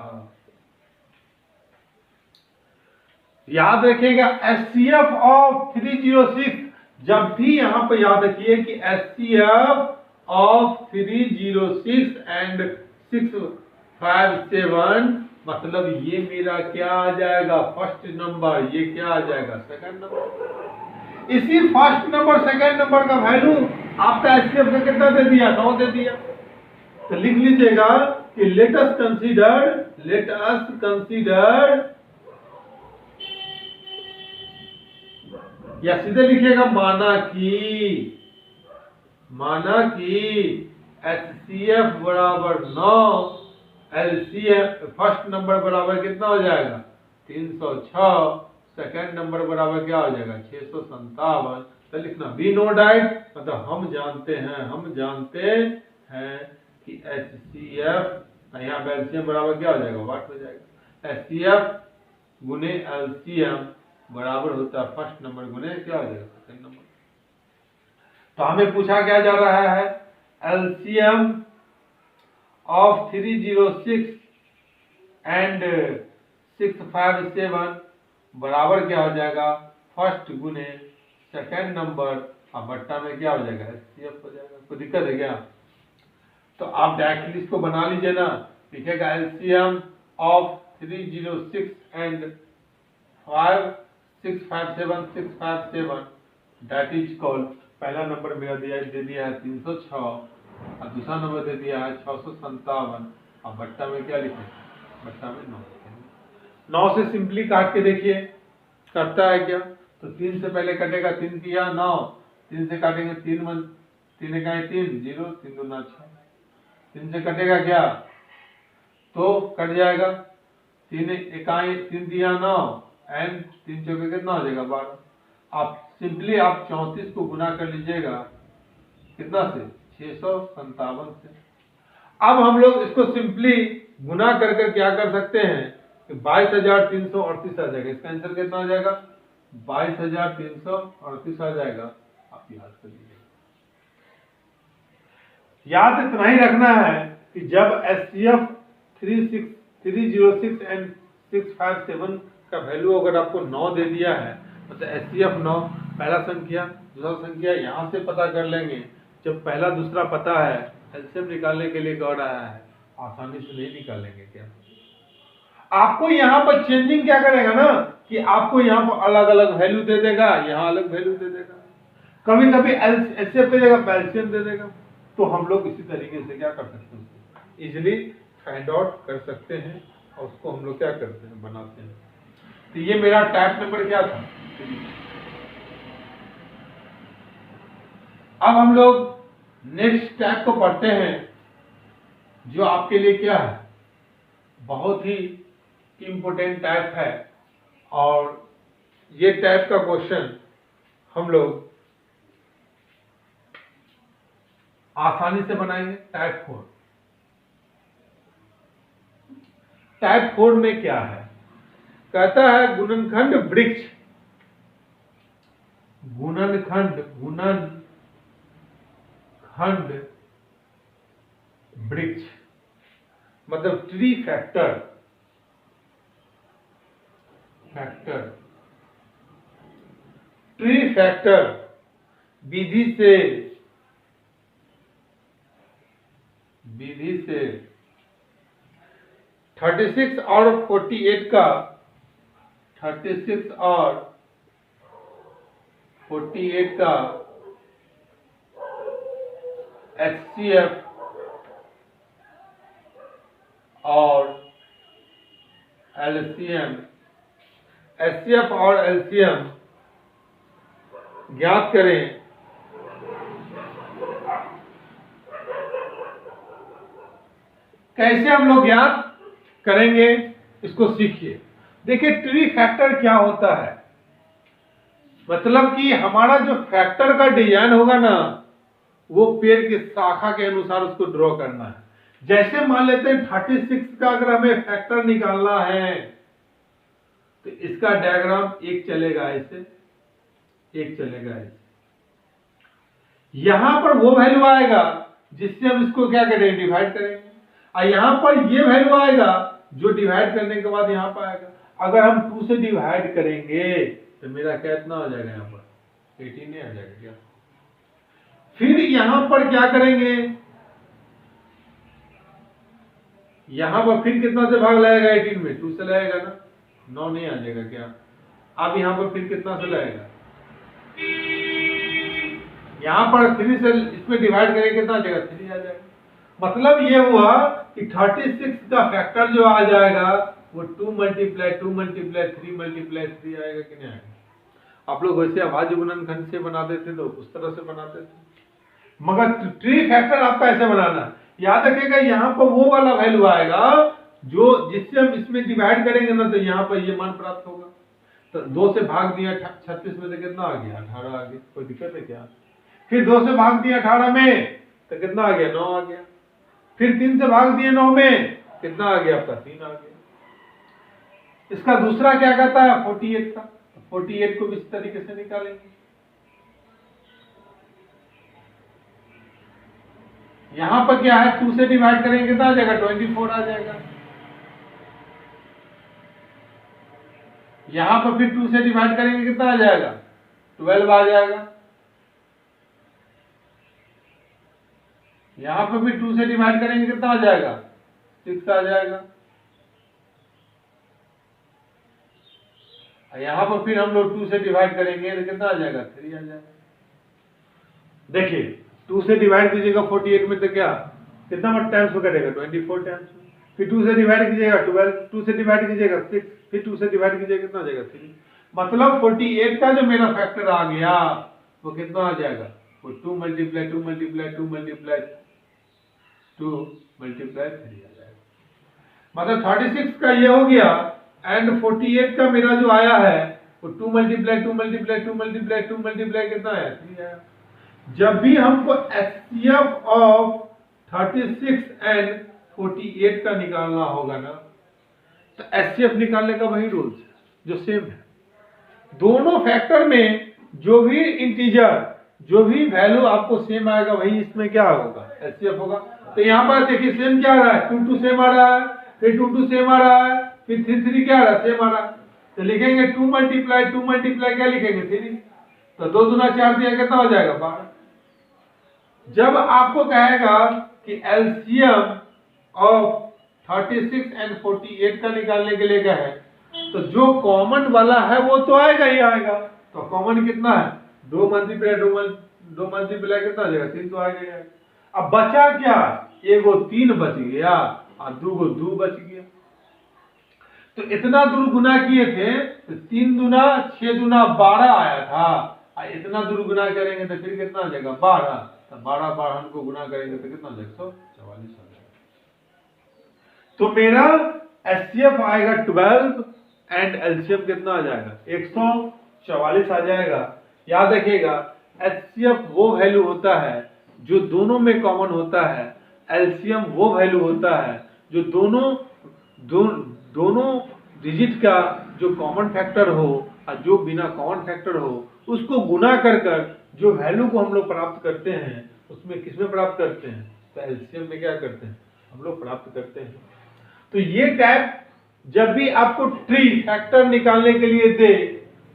याद रखिएगा एचसीएफ ऑफ 306, जब भी यहां पर याद रखिए कि एचसीएफ ऑफ 306 एंड 657 मतलब ये मेरा क्या आ जाएगा फर्स्ट नंबर, ये क्या आ जाएगा सेकंड नंबर। इसी फर्स्ट नंबर सेकंड नंबर का वैल्यू आपका एचसीएफ का कितना दे दिया 9 दे दिया। तो लिख लीजिएगा कि लेट अस कंसीडर या सीधे लिखिएगा माना कि एचसीएफ बराबर 9, एलसीएफ फर्स्ट नंबर बराबर कितना हो जाएगा 306, सेकंड नंबर बराबर क्या हो जाएगा 657। तो लिखना बी नो डाइट, मतलब हम जानते हैं कि एचसीएफ यहाँ पे एलसीएम बराबर क्या हो जाएगा वाट हो जाएगा। एचसीएफ गुने एलसीएम बराबर होता है फर्स्ट नंबर गुने क्या हो जाएगा सेकंड नंबर। तो हमें पूछा क्या जा रहा है एलसीएम ऑफ 306 एंड 657 बराबर क्या हो जाएगा फर्स्ट गुने सेकंड नंबर, अब बट्टा में क्या हो जाएगा एचसीएफ हो जाएगा। कोई दिक्कत है क्या? तो आप डायरेक्टली इसको बना लीजिए ना, लिखेगा LCM of 306 and 657 that is called, पहला नंबर मेरा दे दिया है 306 और दूसरा नंबर दे दिया है 657। अब बट्टा में क्या लिखें, बट्टा में 9 लिखेंगे। 9 से सिंपली काट के देखिए करता है क्या, तो 3 से पहले कटेगा 3 किया 9, 3 से काटेंगे 3 इकाई 3 0 3 दूना 6, 3 से कटेगा क्या तो कट जाएगा 3 इकाई 3 दिया 9 एंड 3 चौके कितना हो जाएगा 12। आप सिंपली आप 34 को गुना कर लीजिएगा कितना से 657 से। अब हम लोग इसको सिंपली गुना कर क्या कर सकते हैं कि 22,338 आ जाएगा। इसका आंसर कितना आ जाएगा 22,338 आ जाएगा। आप याद कर लीजिए, याद इतना ही रखना है कि जब एचसीएफ 306 एंड 657 का वैल्यू अगर आपको 9 दे दिया है मतलब एचसीएफ 9 पहला संख्या दूसरा संख्या यहां से पता कर लेंगे। जब पहला दूसरा पता है एलसीएम निकालने के लिए कह रहा है, आसानी से नहीं निकालेंगे क्या। आपको यहाँ पर चेंजिंग क्या करेगा ना कि आपको यहाँ पर अलग अलग वैल्यू दे देगा, यहाँ अलग वैल्यू दे देगा, कभी कभी एचसीएफ की जगह एलसीएम दे देगा। तो हम लोग इसी तरीके से क्या कर सकते हैं इजिली फाइंड आउट कर सकते हैं और उसको हम लोग क्या करते हैं बनाते हैं। तो ये मेरा टाइप नंबर क्या था। अब हम लोग नेक्स्ट टाइप को पढ़ते हैं जो आपके लिए क्या है बहुत ही इंपोर्टेंट टाइप है और ये टाइप का क्वेश्चन हम लोग आसानी से बनाएंगे। टाइप 4, टाइप 4 में क्या है कहता है गुणनखंड वृक्ष, गुणनखंड वृक्ष मतलब ट्री फैक्टर ट्री फैक्टर विधि से 36 और 48 का 36 और 48 का HCF और LCM, HCF और LCM ज्ञात करें। कैसे हम लोग ज्ञात करेंगे इसको सीखिए। देखिए ट्री फैक्टर क्या होता है, मतलब कि हमारा जो फैक्टर का डिजाइन होगा ना वो पेड़ की शाखा के अनुसार उसको ड्रॉ करना है। जैसे मान लेते हैं 36 का अगर हमें फैक्टर निकालना है तो इसका डायग्राम एक चलेगा ऐसे, एक चलेगा ऐसे, यहां पर वो वैल्यू आएगा जिससे हम इसको क्या करेंगे, डिवाइड करेंगे, और यहां पर ये वैल्यू आएगा जो डिवाइड करने के बाद यहां पर आएगा। अगर हम 2 से डिवाइड करेंगे तो मेरा क्या इतना आ जाएगा, यहां पर 18 आ जाएगा क्या। फिर यहां पर क्या करेंगे, यहां पर फिर कितना से भाग लगाएगा 18 में, 2 से लगाएगा ना, 9 नहीं आ जाएगा क्या। अब यहां पर फिर कितना से लगाएगा, यहां पर 3 से इसमें डिवाइड करेंगे कितना आ जाएगा, 3 आ जाएगा। मतलब ये हुआ कि 36 का फैक्टर जो आ जाएगा वो 2 मल्टीप्लाई 3 मल्टीप्लाई 3 आएगा कि नहीं आएगा। आप लोग वैसे अभाज्य गुणनखंड से बनाते थे तो उस तरह से बनाते थे, मगर ट्री फैक्टर आपका ऐसे बनाना है। याद रखिएगा यहाँ पर वो वाला वैल्यू आएगा जो जिससे हम इसमें डिवाइड करेंगे ना तो यहाँ पर ये मान प्राप्त होगा। तो 2 से भाग दिया 36 में तो कितना आ गया, 18 आ गया, कोई दिक्कत है क्या। फिर 2 से भाग दिया 18 में तो कितना आ गया, 9 आ गया। फिर 3 से भाग दिए 9 में कितना आ गया आपका, 3 आ गया। इसका दूसरा क्या कहता है, 48 का, 48 को इस तरीके से निकालेंगे। यहां पर क्या है, 2 से डिवाइड करेंगे कितना आ जाएगा, 24 आ जाएगा। यहां पर फिर 2 से डिवाइड करेंगे कितना आ जाएगा, 12 आ जाएगा। यहां पर भी 2 से डिवाइड करेंगे कितना आ जाएगा, 6 आ जाएगा। यहां पर फिर हम लोग 2 से डिवाइड करेंगे तो कितना आ जाएगा, 3 आ जाएगा। देखिए 2 से डिवाइड कीजिएगा 48 में तो क्या कितना टाइम्स में कटेगा, 24 टाइम्स। फिर 2 से डिवाइड कीजिएगा 12, 2 से डिवाइड कीजिएगा 6, फिर 2 से डिवाइड कीजिएगा कितना आ जाएगा, 3। मतलब 48 का जो मेरा फैक्टर आ गया वो कितना आ जाएगा, वो 2 मल्टीप्लाई 2 मल्टीप्लाई 2 मल्टीप्लाई 2 मल्टीप्लाई 3 आ जाएगा। मतलब 36 का ये हो गया एंड 48 का मेरा जो आया है वो 2 मल्टीप्लाई 2 मल्टीप्लाई 2 मल्टीप्लाई 2 मल्टीप्लाई कितना आया, 3 आया। जब भी हमको HCF ऑफ 36 एंड 48 का निकालना होगा ना तो HCF निकालने का वही रूल्स है जो सेम है। दोनों फैक्टर में जो भी इंटीजर, जो भी वैल्यू आपको सेम आएगा वही इसमें क्या होगा, HCF होगा। तो यहाँ पर देखिए सेम क्या आ रहा है, 2 2 सेम आ रहा है, फिर 2 2 सेम आ रहा है, फिर 3 3 क्या आ रहा है, सेम आ रहा है। तो लिखेंगे 2 मल्टीप्लाई क्या लिखेंगे, 3। तो 2 दूना 4 दिया कितना हो जाएगा, 12। जब आपको कहेगा कि LCM ऑफ 36 एंड 48 का निकालने के लिए क्या है, तो जो कॉमन वाला है वो तो आएगा ही आएगा। तो कॉमन कितना है, 2 मल्टीप्लाई 2 मल्टीप्लाई कितना आ जाएगा, 3 तो आएगा ही आएगा। अब बचा क्या, एगो 3 बच गया और 2 बच गया। तो इतना दूर गुना किए थे तो 3 दूना 6 दूना 12 आया था, और इतना दूर गुना करेंगे तो फिर कितना आ जाएगा, 12। तो 12 12 को गुना करेंगे तो कितना आ जाएगा, 144 आ जाएगा। तो मेरा HCF आएगा 12 एंड LCM कितना आ जाएगा, 144 आ जाएगा। याद रखिएगा HCF वो वैल्यू होता है जो दोनों में कॉमन होता है, LCM वो वैल्यू होता है जो दोनों डिजिट का जो कॉमन फैक्टर हो और जो बिना कॉमन फैक्टर हो उसको गुना कर जो वैल्यू को हम लोग प्राप्त करते हैं उसमें किसमें प्राप्त करते हैं, तो LCM में क्या करते हैं हम लोग प्राप्त करते हैं। तो ये टाइप जब भी आपको ट्री फैक्टर निकालने के लिए दे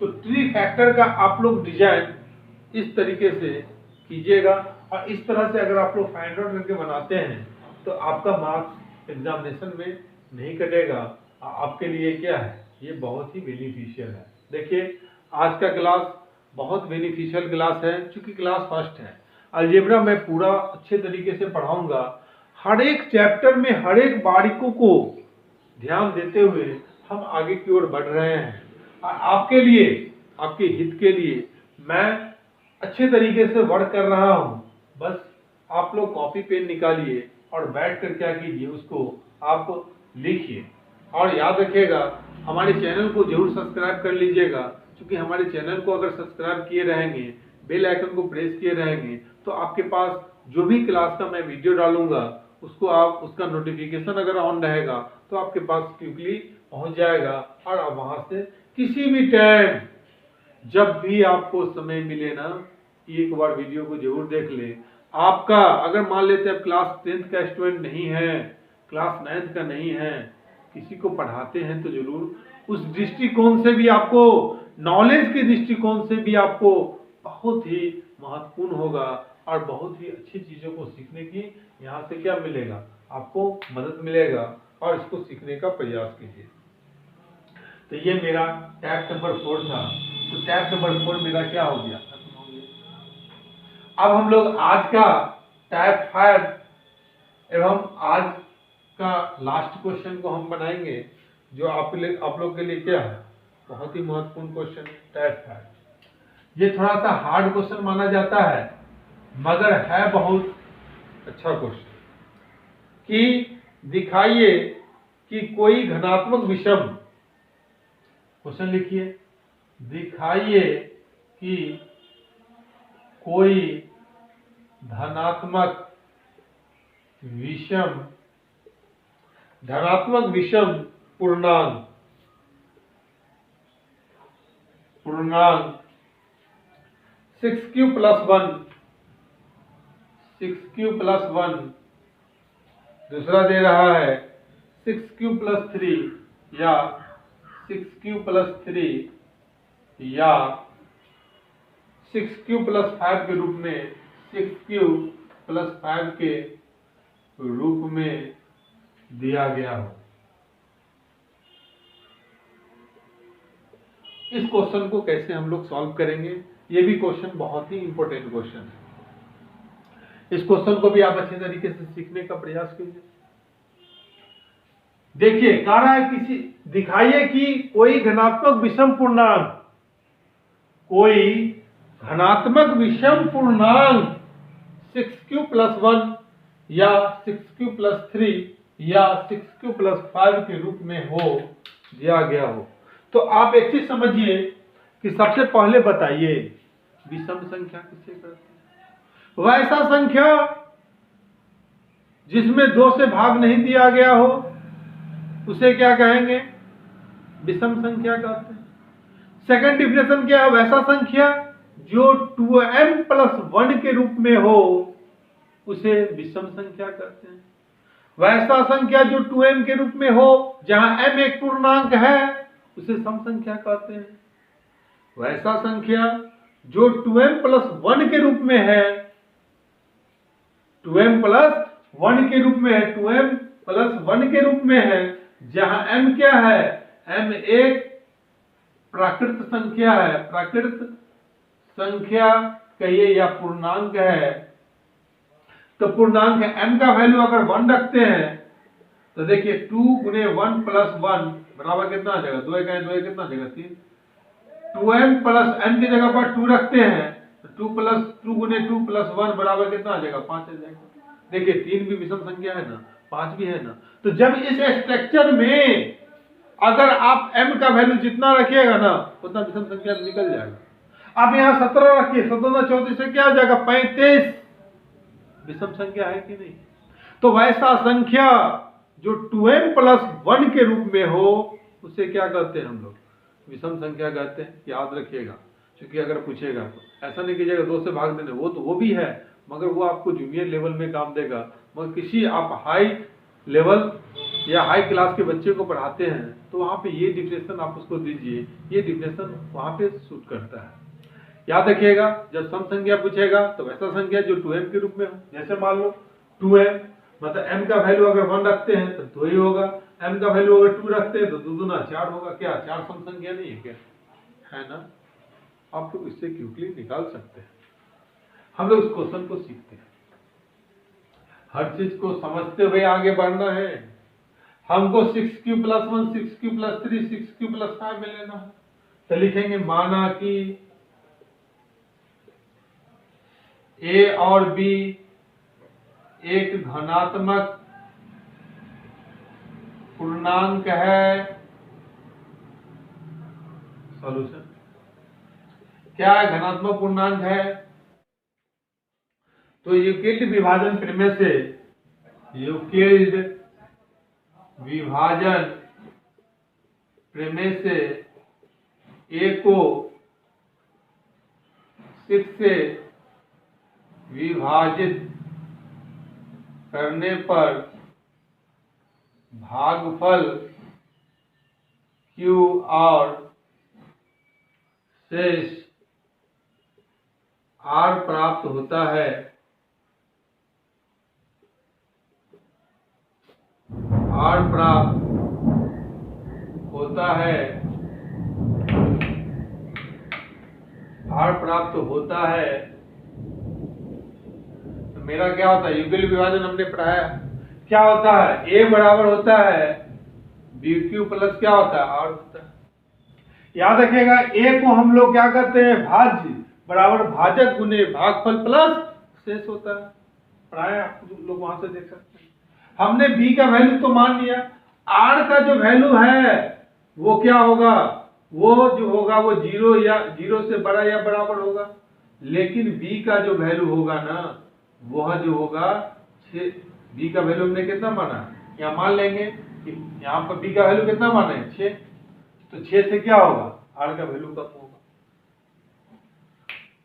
तो ट्री फैक्टर का आप लोग डिजाइन इस तरीके से कीजिएगा, और इस तरह से अगर आप लोग फाइंड आउट करके बनाते हैं तो आपका मार्क्स एग्जामिनेशन में नहीं कटेगा, आपके लिए क्या है, ये बहुत ही बेनिफिशियल है। देखिए आज का क्लास बहुत बेनिफिशियल क्लास है, क्योंकि क्लास फर्स्ट है। अलजेब्रा मैं पूरा अच्छे तरीके से पढ़ाऊंगा, हर एक चैप्टर में हर एक बारीकों को ध्यान देते हुए हम आगे की ओर बढ़ रहे हैं। और आपके लिए, आपके हित के लिए मैं अच्छे तरीके से वर्क कर रहा हूं। बस आप लोग कॉपी पेन निकालिए और बैठ कर क्या कीजिए, उसको आप लिखिए। और याद रखिएगा, हमारे चैनल को जरूर सब्सक्राइब कर लीजिएगा, क्योंकि हमारे चैनल को अगर सब्सक्राइब किए रहेंगे, बेल आइकन को प्रेस किए रहेंगे, तो आपके पास जो भी क्लास का मैं वीडियो डालूंगा उसको आप, उसका नोटिफिकेशन अगर ऑन रहेगा तो आपके पास क्विकली पहुंच जाएगा। और आप वहां से किसी भी टाइम जब भी आपको समय मिले ना, एक बार वीडियो को जरूर देख ले। आपका अगर मान लेते हैं क्लास 10th का स्टूडेंट नहीं है, क्लास 9th का नहीं है, किसी को पढ़ाते हैं तो जरूर उस दृष्टिकोण से भी आपको, नॉलेज के दृष्टिकोण से भी आपको बहुत ही महत्वपूर्ण होगा और बहुत ही अच्छी चीजों को सीखने की यहाँ से क्या मिलेगा, आपको मदद मिलेगा। और इसको सीखने का प्रयास कीजिए। तो ये मेरा टैब नंबर 4 था। तो टैब नंबर 4 मेरा क्या हो गया, अब हम लोग आज का टैब 5 एवं आज का लास्ट क्वेश्चन को हम बनाएंगे, जो आप लोग के लिए क्या है, बहुत ही महत्वपूर्ण क्वेश्चन है टैब 5। ये थोड़ा सा हार्ड क्वेश्चन माना जाता है, मगर है बहुत अच्छा क्वेश्चन। कि दिखाइए कि कोई धनात्मक विषम, क्वेश्चन लिखिए, दिखाइए कि कोई धनात्मक विषम पूर्णांक 6q प्लस 1 दूसरा दे रहा है 6q प्लस 3 या 6q प्लस 3 या 6q प्लस 5 के रूप में, 6q प्लस 5 के रूप में दिया गया हो। इस क्वेश्चन को कैसे हम लोग सॉल्व करेंगे, ये भी क्वेश्चन बहुत ही इंपॉर्टेंट क्वेश्चन है। इस क्वेश्चन को भी आप अच्छे तरीके से सीखने का प्रयास कीजिए। देखिए कह रहा है किसी, दिखाइए कि कोई धनात्मक विषम पूर्णांक, कोई धनात्मक विषम पूर्णांक 6q प्लस 1 या 6q प्लस 3 या 6q प्लस 5 के रूप में हो, दिया गया हो। तो आप एक चीज समझिए कि सबसे पहले बताइए विषम संख्या किसे कहते हैं। वैसा संख्या जिसमें 2 से भाग नहीं दिया गया हो उसे क्या कहेंगे, विषम संख्या कहते हैं। सेकंड डिफिनेशन क्या है, वैसा संख्या जो 2m प्लस 1 के रूप में हो उसे विषम संख्या कहते हैं। वैसा संख्या जो 2m के रूप में हो, जहां m एक पूर्णांक है, उसे सम संख्या कहते हैं। वैसा संख्या जो 2m प्लस 1 के रूप में है, 2m प्लस 1 के रूप में है, 2m प्लस 1 के रूप में है, जहां m क्या है, m एक प्राकृत संख्या है, प्राकृत संख्या कहिए या पूर्णांक है। तो पूर्णांक m का वैल्यू अगर 1 रखते हैं तो देखिए 2 गुने 1 प्लस 1 बराबर कितना आ जाएगा, 2 का 2 कितना आ जाएगा 3। 2m प्लस m की जगह पर 2 रखते हैं तो 2 गुने 2 प्लस 1 बराबर कितना आ जाएगा, 5 आ जाएगा। देखिए 3 भी विषम संख्या है ना, 5 भी है ना। तो जब इस स्ट्रक्चर में अगर आप m का वैल्यू जितना रखिएगा ना, उतना विषम संख्या निकल जाएगा। आप यहाँ 17 रखिए, 17 34 से क्या आ जाएगा, 35 विषम संख्या है कि नहीं। तो वैसा संख्या जो 2m प्लस 1 के रूप में हो उसे क्या कहते हैं हम लोग, विषम संख्या कहते हैं। याद रखिएगा, क्योंकि अगर पूछेगा तो ऐसा नहीं कीजिएगा 2 से भाग देने, वो तो वो भी है, मगर वो आपको जूनियर लेवल में काम देगा। मगर किसी आप हाई लेवल या हाई क्लास के बच्चे को पढ़ाते हैं तो वहाँ पे ये डिफिनेशन आप उसको दीजिए, ये डिफिनेशन वहाँ पे सूट करता है। याद रखिएगा, जब सम संख्या पूछेगा तो वैसा संख्या जो 2m के रूप में हो। जैसे मान लो 2m मतलब m का वैल्यू अगर 1 रखते हैं तो 2 ही होगा, m का वैल्यू अगर 2 रखते हैं तो 2 दूना 4 होगा। क्या 4 सम संख्या नहीं है क्या? है ना? आप लोग इससे क्विकली निकाल सकते हैं। हम लोग इस क्वेश्चन को सीखते हैं, हर चीज को समझते हुए आगे बढ़ना है। हमको 6q + 1 6q + 3 6q + 5 में लेना है। तो लिखेंगे माना कि a और b एक धनात्मक पूर्णांक है। सॉल्यूशन क्या है? धनात्मक पूर्णांक है। तो यूक्लिड विभाजन प्रमेय से, यूक्लिड विभाजन प्रमेय से a को 6 से विभाजित करने पर भागफल q और शेष r प्राप्त होता है। r प्राप्त होता है, r प्राप्त होता है। तो मेरा क्या होता है? युगल विभाजन हमने पढ़ाया, क्या होता है? a बराबर होता है bq प्लस क्या होता है? r होता है। याद रखिएगा a को हम लोग क्या करते हैं? भाज्य बराबर भाजक गुने भागफल प्लस शेष होता है। पढ़ाया, आप लोग वहां से देख सकते हैं। हमने b का वैल्यू तो मान लिया, r का जो वैल्यू है वो क्या होगा? वो जो होगा वो 0 या 0 से बड़ा या बराबर होगा। लेकिन b का जो वैल्यू होगा ना, वह जो होगा 6। b का वैल्यू हमने कितना माना? यहाँ मान लेंगे कि यहाँ पर b का वैल्यू कितना माना है? 6। तो 6 से क्या होगा? r का वैल्यू कम होगा।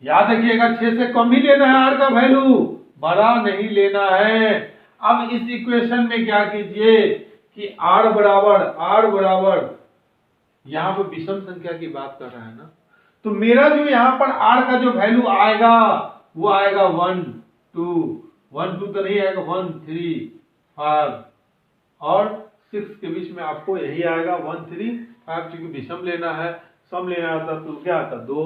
याद रखिएगा 6 से कम ही लेना है, r का वैल्यू बड़ा नहीं लेना है। अब इस इक्वेशन में क्या कीजिए कि r बराबर यहाँ पर विषम संख्या की बात कर रहा है ना, तो मेरा जो यहाँ पर r का जो वैल्यू आएगा वो आएगा 1 2 1 2 तो नहीं आएगा, 1 3 5 और 6 के बीच में आपको यही आएगा 1 3 5। क्योंकि विषम लेना है, सम लेना होता तो क्या आता? 2,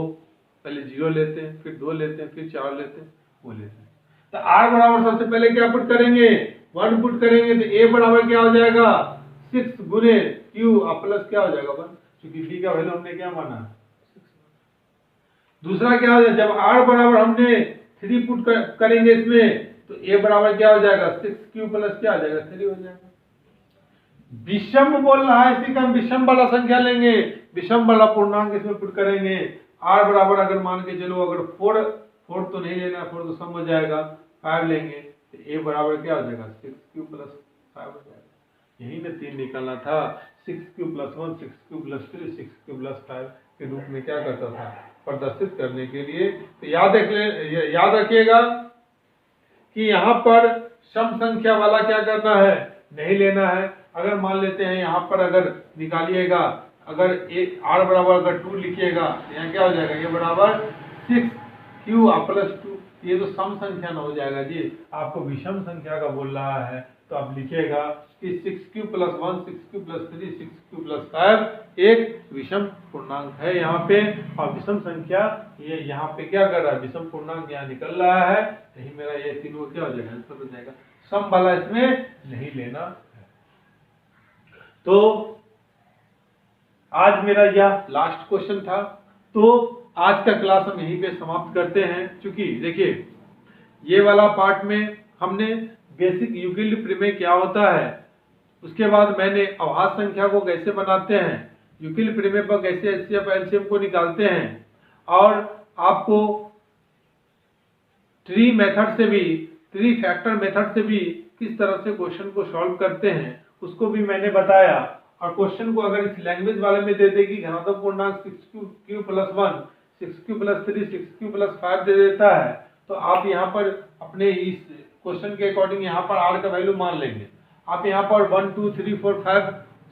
पहले 0 लेते हैं, फिर 2 लेते हैं, फिर 4 लेते हैं, वो लेते हैं। तो r बराबर सबसे पहले क्या पुट करेंगे? 1 पुट करेंगे। तो a बराबर क्या हो जाएगा? 6 गुने q और प्लस क्या हो जाएगा 1, क्योंकि b का वैल्यू हमने क्या माना? 6। दूसरा क्या हो जाएगा? जब r बराबर हमने 3 पुट करेंगे इसमें, तो a बराबर क्या हो जाएगा? 6q प्लस क्या हो जाएगा? 3 हो जाएगा। विषम बोल रहा है, इसी का हम विषम वाला संख्या लेंगे, विषम वाला पूर्णांक इसमें पुट करेंगे। r बराबर अगर मान के चलो, अगर 4 तो नहीं लेना, 4 तो सम हो जाएगा, 5 लेंगे तो a बराबर क्या हो जाएगा? 6q प्लस 5 हो जाएगा। यही में 3 निकलना था। 6q + 1 6q + 3 6q + 5 के रूप में क्या करता था? प्रदर्शित करने के लिए। तो याद रखिएगा कि यहाँ पर सम संख्या वाला क्या करना है? नहीं लेना है। अगर मान लेते हैं यहाँ पर अगर निकालिएगा, अगर r बराबर अगर 2 लिखिएगा तो यहाँ क्या हो जाएगा? ये बराबर 6q + 2। ये तो सम संख्या ना हो जाएगा जी, आपको विषम संख्या का बोल रहा है। तो आप लिखिएगा कि 6q + 1 6q + 3 6q + 5 एक विषम पूर्णांक है यहाँ पे। और विषम संख्या ये यहाँ पे क्या कर रहा है? विषम पूर्णांक यहाँ निकल रहा है। यही मेरा ये तीनों क्या हो जाएगा? आंसर हो जाएगा। सम वाला इसमें नहीं लेना है। तो आज मेरा यह लास्ट क्वेश्चन था। तो आज का क्लास हम यहीं पे समाप्त करते हैं। क्योंकि देखिए ये वाला पार्ट में हमने बेसिक यूक्लिड प्रमेय क्या होता है, उसके बाद मैंने अभाज्य संख्या को कैसे बनाते हैं, यूक्लिड प्रमेय पर कैसे एचसीएफ एलसीएम को निकालते हैं, और आपको ट्री मेथड से भी, ट्री फैक्टर मेथड से भी किस तरह से क्वेश्चन को सॉल्व करते हैं उसको भी मैंने बताया। और क्वेश्चन को अगर इस लैंग्वेज वाले में दे देगी घनात्मक पूर्णांक 6q + 1 6q + 3 6q + 5 दे देता है, तो आप यहाँ पर अपने इस क्वेश्चन के अकॉर्डिंग यहाँ पर r का वैल्यू मान लेंगे। आप यहाँ पर 1 2 3 4 5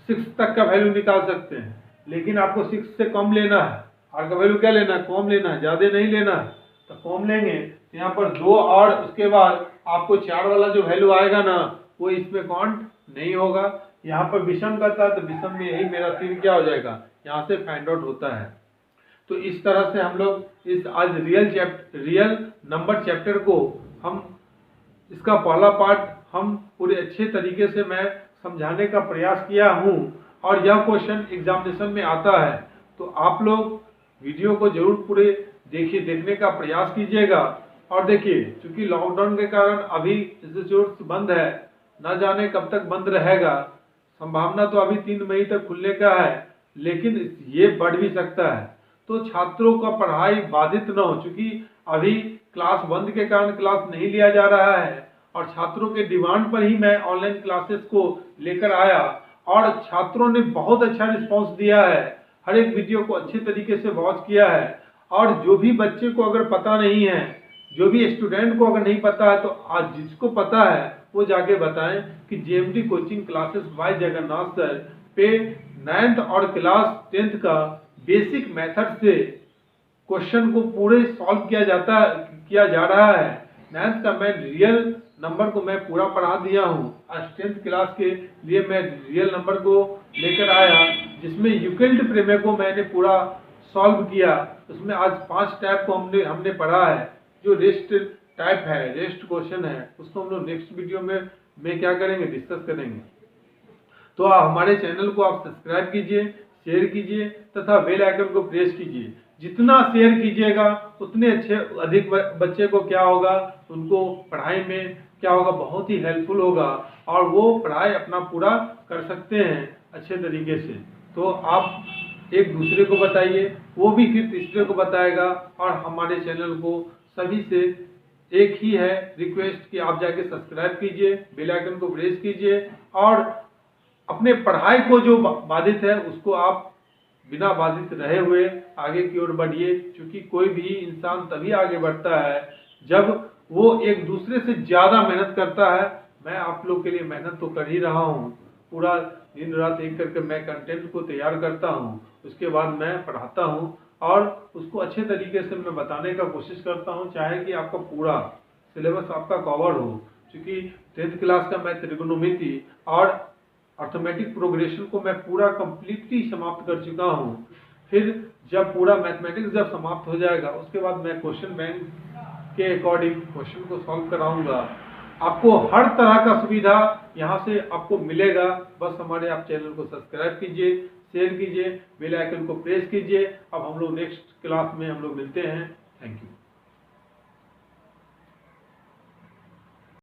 6 तक का वैल्यू निकाल सकते हैं, लेकिन आपको 6 से कम लेना है। r का वैल्यू क्या लेना है? कम लेना है, ज्यादा नहीं लेना है। तो कम लेंगे तो यहाँ पर 2 और उसके बाद आपको 4 वाला जो वैल्यू आएगा ना, वो इसमें काउंट नहीं होगा। यहाँ पर विषम का था, तो विषम में यही मेरा 3 क्या हो जाएगा, यहाँ से फाइंड आउट होता है। तो इस तरह से हम लोग इस आज रियल नंबर चैप्टर को हम इसका पहला पार्ट हम पूरे अच्छे तरीके से मैं समझाने का प्रयास किया हूँ, और यह क्वेश्चन एग्जामिनेशन में आता है। तो आप लोग वीडियो को जरूर पूरे देखने का प्रयास कीजिएगा। और देखिए, चूंकि लॉकडाउन के कारण अभी इंस्टीट्यूट बंद है, न जाने कब तक बंद रहेगा, संभावना तो अभी 3 मई तक खुलने का है, लेकिन ये बढ़ भी सकता है। तो छात्रों का पढ़ाई बाधित न हो, चूंकि अभी क्लास बंद के कारण क्लास नहीं लिया जा रहा है, और छात्रों के डिमांड पर ही मैं ऑनलाइन क्लासेस को लेकर आया, और छात्रों ने बहुत अच्छा रिस्पांस दिया है, हर एक वीडियो को अच्छे तरीके से वॉच किया है। और जो भी बच्चे को अगर पता नहीं है, जो भी स्टूडेंट को अगर नहीं पता है, तो आज जिसको पता है वो जाके बताएं कि JMD coaching classes bye Jagannath sir पे 9th और क्लास 10th का बेसिक मेथड से क्वेश्चन को पूरे सॉल्व किया जा रहा है। 9th का मैं रियल नंबर को मैं पूरा पढ़ा दिया हूँ। आज 10th क्लास के लिए मैं रियल नंबर को लेकर आया, जिसमें यूक्लिड प्रमेय को मैंने पूरा सॉल्व किया। उसमें आज 5 टाइप को हमने पढ़ा है। जो रेस्ट टाइप है, रेस्ट क्वेश्चन है, उसको हम लोग नेक्स्ट वीडियो में क्या करेंगे, डिस्कस करेंगे। तो हमारे चैनल को आप सब्सक्राइब कीजिए, शेयर कीजिए तथा बेल आइकन को प्रेस कीजिए। जितना शेयर कीजिएगा उतने अधिक बच्चे को क्या होगा, उनको पढ़ाई में क्या होगा, बहुत ही हेल्पफुल होगा, और वो पढ़ाई अपना पूरा कर सकते हैं अच्छे तरीके से। तो आप एक दूसरे को बताइए, वो भी फिर तीसरे को बताएगा। और हमारे चैनल को सभी से एक ही है रिक्वेस्ट कि आप जाके सब्सक्राइब कीजिए, बेल आइकन को प्रेस कीजिए, और अपने पढ़ाई को जो बाधित है उसको आप बिना बाधित रहे हुए आगे की ओर बढ़िए। क्योंकि कोई भी इंसान तभी आगे बढ़ता है जब वो एक दूसरे से ज्यादा मेहनत करता है। मैं आप लोग के लिए मेहनत तो कर ही रहा हूँ, पूरा दिन रात एक करके मैं कंटेंट को तैयार करता हूँ, उसके बाद मैं पढ़ाता हूँ, और उसको अच्छे तरीके से मैं बताने का कोशिश करता हूँ, चाहे कि आपका पूरा सिलेबस आपका कवर हो। क्योंकि 10th क्लास का मैं त्रिकोणमिति और अर्थमेटिक प्रोग्रेशन को मैं पूरा कंप्लीटली समाप्त कर चुका हूँ। फिर जब पूरा मैथमेटिक्स जब समाप्त हो जाएगा, उसके बाद मैं क्वेश्चन बैंक के अकॉर्डिंग क्वेश्चन को सॉल्व कराऊंगा। आपको हर तरह का सुविधा यहाँ से आपको मिलेगा। बस हमारे आप चैनल को सब्सक्राइब कीजिए, शेयर कीजिए, बेल आइकन को प्रेस कीजिए। अब हम लोग नेक्स्ट क्लास में हम लोग मिलते हैं। Thank you.